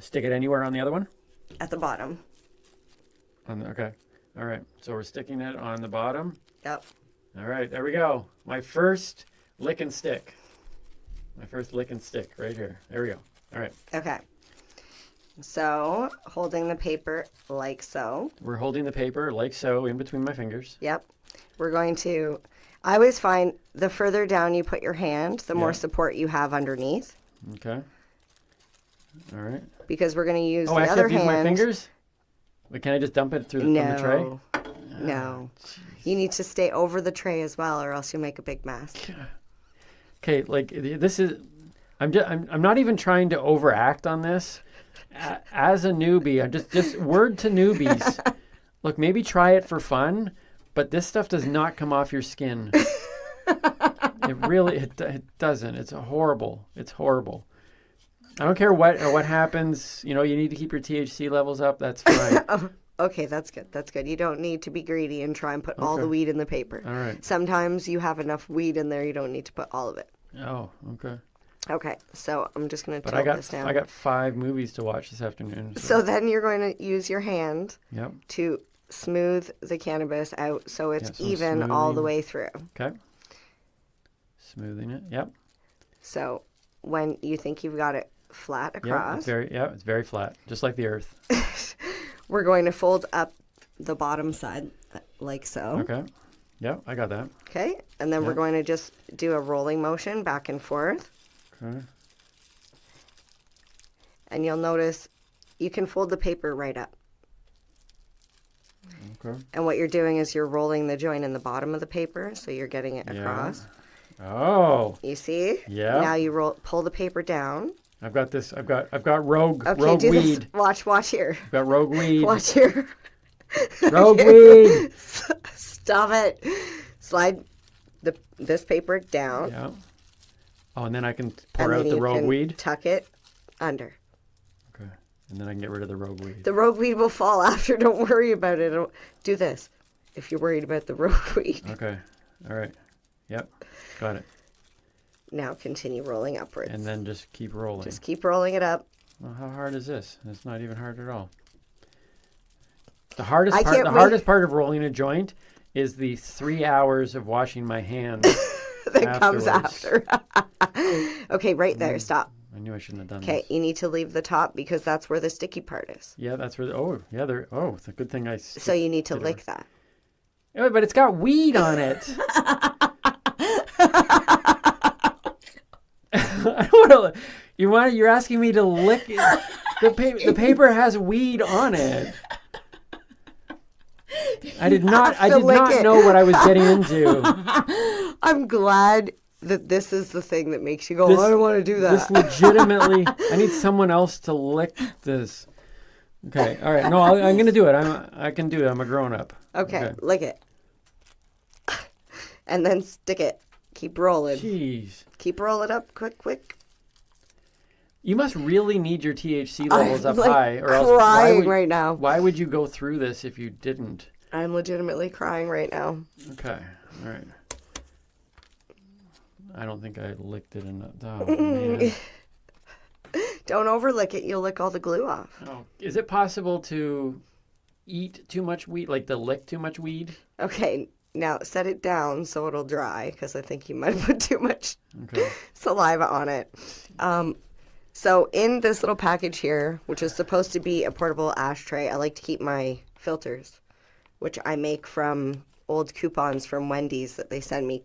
Speaker 2: Stick it anywhere on the other one?
Speaker 3: At the bottom.
Speaker 2: Okay. All right. So we're sticking it on the bottom.
Speaker 3: Yep.
Speaker 2: All right. There we go. My first lick and stick. My first lick and stick right here. There we go. All right.
Speaker 3: Okay. So, holding the paper like so.
Speaker 2: We're holding the paper like so in between my fingers.
Speaker 3: Yep. We're going to, I always find the further down you put your hand, the more
Speaker 2: Yeah.
Speaker 3: support you have underneath.
Speaker 2: Okay. All right.
Speaker 3: Because we're going to use
Speaker 2: Oh,
Speaker 3: the
Speaker 2: I
Speaker 3: other
Speaker 2: have to use my
Speaker 3: hand.
Speaker 2: fingers? But can I just dump it through from the tray?
Speaker 3: No. You need to stay over the tray as well, or else you'll make a big mess.
Speaker 2: Okay, like this is, I'm not even trying to overact on this. As a newbie, I'm just word to newbies. Look, maybe try it for fun, but this stuff does not come off your skin. It really, it doesn't. It's horrible. It's horrible. I don't care what happens. You need to keep your THC levels up. That's fine.
Speaker 3: Okay, that's good. That's good. You don't need to be greedy and try and put all the weed in the paper.
Speaker 2: All right.
Speaker 3: Sometimes you have enough weed in there, you don't need to put all of it.
Speaker 2: Oh, okay.
Speaker 3: Okay, so I'm just going to
Speaker 2: But
Speaker 3: tilt this down.
Speaker 2: I got 5 movies to watch this afternoon.
Speaker 3: So then you're going to use your hand
Speaker 2: Yep.
Speaker 3: to smooth the cannabis out so it's
Speaker 2: Yeah, so
Speaker 3: even all the
Speaker 2: smoothing.
Speaker 3: way through.
Speaker 2: Okay. Smoothing it. Yep.
Speaker 3: So when you think you've got it flat
Speaker 2: Yep.
Speaker 3: across,
Speaker 2: It's very flat, just like the earth.
Speaker 3: we're going to fold up the bottom side like so.
Speaker 2: Okay. Yep, I got that.
Speaker 3: Okay, and then we're
Speaker 2: Yep.
Speaker 3: going to just do a rolling motion back and forth.
Speaker 2: Okay.
Speaker 3: And you'll notice you can fold the paper right up.
Speaker 2: Okay.
Speaker 3: And what you're doing is you're rolling the joint in the bottom of the paper, so you're getting it across.
Speaker 2: Oh.
Speaker 3: You see?
Speaker 2: Yeah.
Speaker 3: Now you pull the paper down.
Speaker 2: I've got this. I've got rogue
Speaker 3: Okay, do
Speaker 2: weed.
Speaker 3: this. Watch here.
Speaker 2: I've got rogue weed.
Speaker 3: Watch here.
Speaker 2: Rogue weed.
Speaker 3: Stop it. Slide this paper down.
Speaker 2: Yeah. Oh, and then I can
Speaker 3: and
Speaker 2: pour
Speaker 3: then
Speaker 2: out the
Speaker 3: you
Speaker 2: rogue
Speaker 3: can
Speaker 2: weed.
Speaker 3: tuck it under.
Speaker 2: Okay. And then I can get rid of the rogue weed.
Speaker 3: The rogue weed will fall after. Don't worry about it. Do this if you're worried about the rogue weed.
Speaker 2: Okay. All right. Yep. Got it.
Speaker 3: Now continue rolling upwards.
Speaker 2: And then just keep rolling.
Speaker 3: Just keep rolling it up.
Speaker 2: Well, how hard is this? It's not even hard at all. The hardest
Speaker 3: I
Speaker 2: part.
Speaker 3: can't
Speaker 2: The
Speaker 3: wait.
Speaker 2: hardest part of rolling a joint is the 3 hours of washing my hands.
Speaker 3: That comes
Speaker 2: afterwards.
Speaker 3: after. Okay, right there. Stop.
Speaker 2: I knew I shouldn't have done
Speaker 3: Okay,
Speaker 2: this.
Speaker 3: you need to leave the top because that's where the sticky part is.
Speaker 2: Yeah, that's where. It's a good thing I.
Speaker 3: So you need to lick that.
Speaker 2: Yeah, but it's got weed on it. I don't want to. You're asking me to lick it. The paper has weed on it. I did not know what I was getting into.
Speaker 3: I'm glad that this is the thing that makes you go, I don't want to do that.
Speaker 2: This legitimately, I need someone else to lick this. Okay, all right. No, I'm going to do it. I can do it. I'm a grown up.
Speaker 3: Okay, lick it. And then stick it. Keep rolling.
Speaker 2: Jeez.
Speaker 3: Keep rolling up. Quick.
Speaker 2: You must really need your THC levels up
Speaker 3: like
Speaker 2: high, or else
Speaker 3: crying right now.
Speaker 2: Why would you go through this if you didn't?
Speaker 3: I'm legitimately crying right now.
Speaker 2: Okay, all right. I don't think I licked it enough. Oh, man.
Speaker 3: Don't overlick it. You'll lick all the glue off.
Speaker 2: Oh, is it possible to eat too much weed, like to lick too much weed?
Speaker 3: Okay, now set it down so it'll dry because I think you might have put too much
Speaker 2: Okay.
Speaker 3: saliva on it. So in this little package here, which is supposed to be a portable ashtray, I like to keep my filters, which I make from old coupons from Wendy's that they send me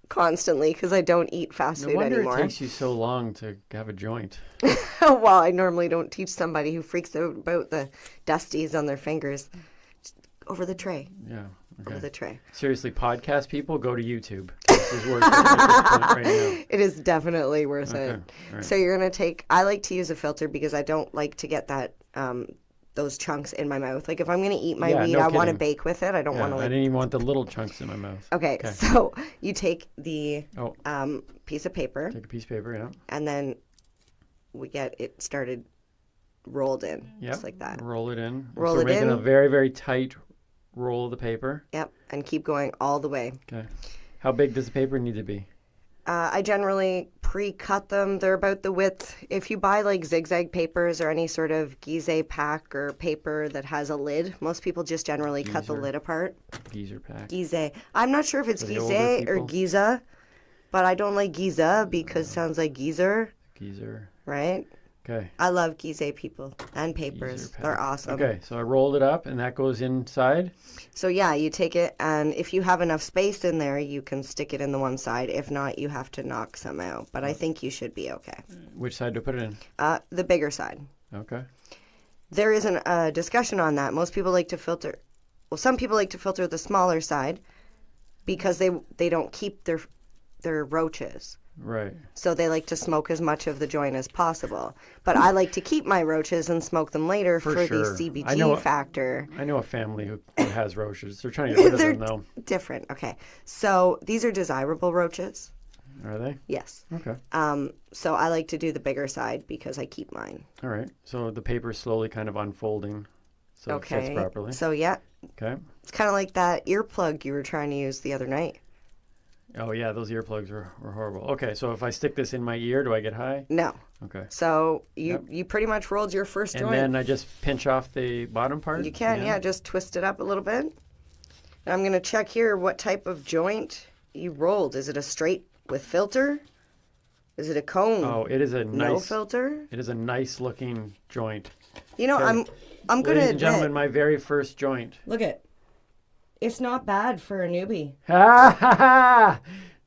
Speaker 3: constantly because I don't eat fast
Speaker 2: No
Speaker 3: food
Speaker 2: wonder
Speaker 3: anymore.
Speaker 2: it takes you so long to have a joint.
Speaker 3: Well, I normally don't teach somebody who freaks out about the dusties on their fingers. Just over the tray.
Speaker 2: Yeah.
Speaker 3: Over the
Speaker 2: Okay.
Speaker 3: tray.
Speaker 2: Seriously, podcast people, go to YouTube. This is worth it at this point right now.
Speaker 3: It is definitely worth
Speaker 2: Okay.
Speaker 3: it.
Speaker 2: All right.
Speaker 3: So you're going to take, I like to use a filter because I don't like to get that, those chunks in my mouth. Like if I'm going to eat my
Speaker 2: Yeah,
Speaker 3: weed,
Speaker 2: no
Speaker 3: I want to
Speaker 2: kidding.
Speaker 3: bake with it. I don't
Speaker 2: Yeah,
Speaker 3: want to
Speaker 2: I
Speaker 3: like.
Speaker 2: didn't even want the little chunks in my mouth.
Speaker 3: Okay, so you take the
Speaker 2: Oh,
Speaker 3: piece of paper
Speaker 2: take a piece of paper, yeah.
Speaker 3: and then we get it started rolled in,
Speaker 2: Yep.
Speaker 3: just like that.
Speaker 2: Roll it in.
Speaker 3: Roll
Speaker 2: so
Speaker 3: it
Speaker 2: we're making
Speaker 3: in.
Speaker 2: a very, very tight roll of the paper.
Speaker 3: Yep, and keep going all the way.
Speaker 2: Okay. How big does the paper need to be?
Speaker 3: I generally pre-cut them. They're about the width. If you buy like zigzag papers or any sort of Gize pack or paper that has a lid, most people just generally cut the
Speaker 2: Geezer.
Speaker 3: lid apart.
Speaker 2: Geezer pack.
Speaker 3: Gize. I'm not sure if it's
Speaker 2: For the older
Speaker 3: Gize or
Speaker 2: people?
Speaker 3: Giza, but I don't like Giza because it sounds like geezer,
Speaker 2: Geezer.
Speaker 3: right?
Speaker 2: Okay.
Speaker 3: I love Gize people and papers.
Speaker 2: Geezer pack.
Speaker 3: They're awesome.
Speaker 2: Okay, so I rolled it up and that goes inside.
Speaker 3: So yeah, you take it, and if you have enough space in there, you can stick it in the one side. If not, you have to knock some out. But I think you should be okay.
Speaker 2: Which side to put it in?
Speaker 3: The bigger side.
Speaker 2: Okay.
Speaker 3: There isn't a discussion on that. Most people like to filter. Well, some people like to filter the smaller side because they don't keep their roaches.
Speaker 2: Right.
Speaker 3: So they like to smoke as much of the joint as possible. But I like to keep my roaches and smoke them later
Speaker 2: For
Speaker 3: for
Speaker 2: sure.
Speaker 3: the
Speaker 2: I know
Speaker 3: CBG factor.
Speaker 2: I know a family who has roaches. They're trying to get rid of
Speaker 3: They're
Speaker 2: them, though.
Speaker 3: different. Okay. So these are desirable roaches.
Speaker 2: Are they?
Speaker 3: Yes.
Speaker 2: Okay.
Speaker 3: So I like to do the bigger side because I keep mine.
Speaker 2: All right. So the paper's slowly kind of unfolding so it fits properly.
Speaker 3: So yeah,
Speaker 2: Okay.
Speaker 3: it's kind of like that earplug you were trying to use the other night.
Speaker 2: Oh, yeah, those earplugs were horrible. Okay, so if I stick this in my ear, do I get high?
Speaker 3: No.
Speaker 2: Okay.
Speaker 3: So
Speaker 2: Yep.
Speaker 3: you pretty much rolled your first
Speaker 2: And
Speaker 3: joint.
Speaker 2: then I just pinch off the bottom part?
Speaker 3: You can, yeah, just twist it up a little bit. And I'm going to check here what type of joint you rolled. Is it a straight with filter? Is it a cone?
Speaker 2: Oh, it is a
Speaker 3: no
Speaker 2: nice,
Speaker 3: filter?
Speaker 2: it is a nice looking joint.
Speaker 3: You know,
Speaker 2: Okay.
Speaker 3: I'm going to
Speaker 2: Ladies and gentlemen, my very first joint.
Speaker 3: Look it. It's not bad for a newbie.
Speaker 2: Ha ha ha!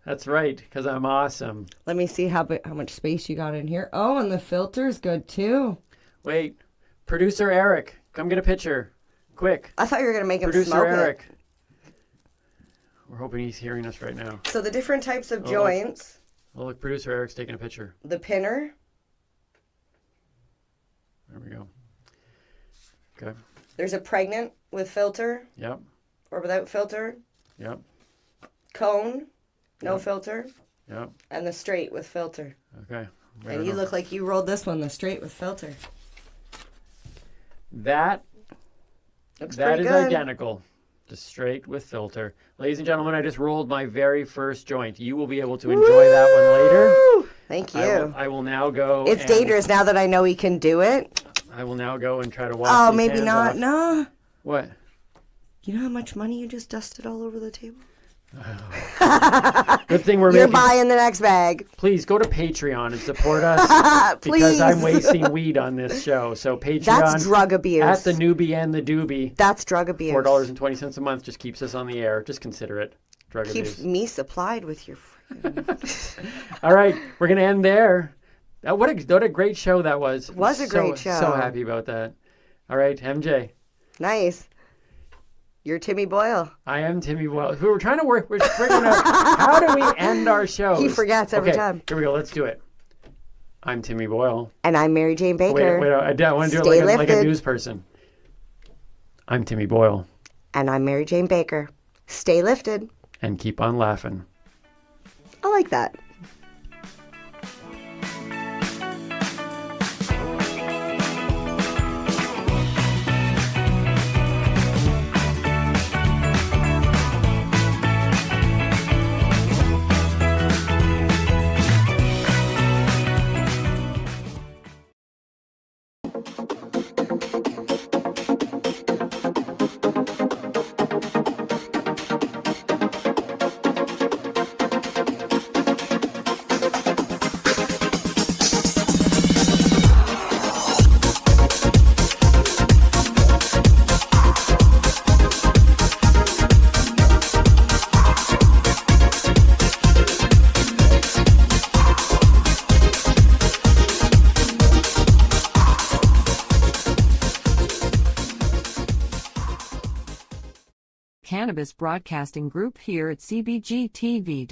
Speaker 2: That's right, because I'm awesome.
Speaker 3: Let me see how much space you got in here. Oh, and the filter's good too.
Speaker 2: Wait, producer Eric, come get a picture. Quick.
Speaker 3: I thought you were going to make him
Speaker 2: Producer
Speaker 3: smoke
Speaker 2: Eric. We're hoping he's hearing us right now.
Speaker 3: it. So the different types of
Speaker 2: Oh.
Speaker 3: joints,
Speaker 2: Oh, look, producer Eric's taking a picture.
Speaker 3: the pinner,
Speaker 2: There we go. Okay.
Speaker 3: there's a pregnant with filter
Speaker 2: Yep.
Speaker 3: or without filter,
Speaker 2: Yep.
Speaker 3: cone, no
Speaker 2: Yep.
Speaker 3: filter,
Speaker 2: Yep.
Speaker 3: and the straight with filter.
Speaker 2: Okay. Right
Speaker 3: And you
Speaker 2: on.
Speaker 3: look like you rolled this one, the straight with filter.
Speaker 2: That
Speaker 3: Looks
Speaker 2: that
Speaker 3: pretty
Speaker 2: is
Speaker 3: good.
Speaker 2: identical. Just straight with filter. Ladies and gentlemen, I just rolled my very first joint. You will be able to enjoy that one later.
Speaker 3: Woo! Thank you.
Speaker 2: I will now go.
Speaker 3: It's
Speaker 2: and-
Speaker 3: dangerous now that I know he can do it.
Speaker 2: I will now go and try to wash
Speaker 3: Oh,
Speaker 2: these
Speaker 3: maybe
Speaker 2: hands
Speaker 3: not.
Speaker 2: off.
Speaker 3: No.
Speaker 2: What?
Speaker 3: You know how much money you just dusted all over the table?
Speaker 2: Good thing we're
Speaker 3: You're
Speaker 2: making.
Speaker 3: buying the next bag.
Speaker 2: Please go to Patreon and support us because I'm
Speaker 3: Please.
Speaker 2: wasting weed on this show. So Patreon
Speaker 3: That's drug abuse.
Speaker 2: at the Noobie and the Doobie.
Speaker 3: That's drug abuse.
Speaker 2: $4.20 a month just keeps us on the air. Just consider it. Drug
Speaker 3: Keeps
Speaker 2: abuse.
Speaker 3: me supplied with your freaking...
Speaker 2: All right, we're gonna end there. What a great show that was.
Speaker 3: Was a great show.
Speaker 2: So happy about that. All right, MJ.
Speaker 3: Nice. You're Timmy Boyle.
Speaker 2: I am Timmy Boyle. We were trying to work. We're figuring out how do we end our shows.
Speaker 3: He forgets every
Speaker 2: Okay,
Speaker 3: time.
Speaker 2: Here we go. Let's do it. I'm Timmy Boyle.
Speaker 3: And I'm Mary Jane Baker.
Speaker 2: Wait. I want to do
Speaker 3: Stay
Speaker 2: it like a
Speaker 3: lifted.
Speaker 2: news person. I'm Timmy Boyle.
Speaker 3: And I'm Mary Jane Baker. Stay lifted.
Speaker 2: And keep on laughing.
Speaker 3: I like that.
Speaker 1: Cannabis Broadcasting Group here at CBGTV.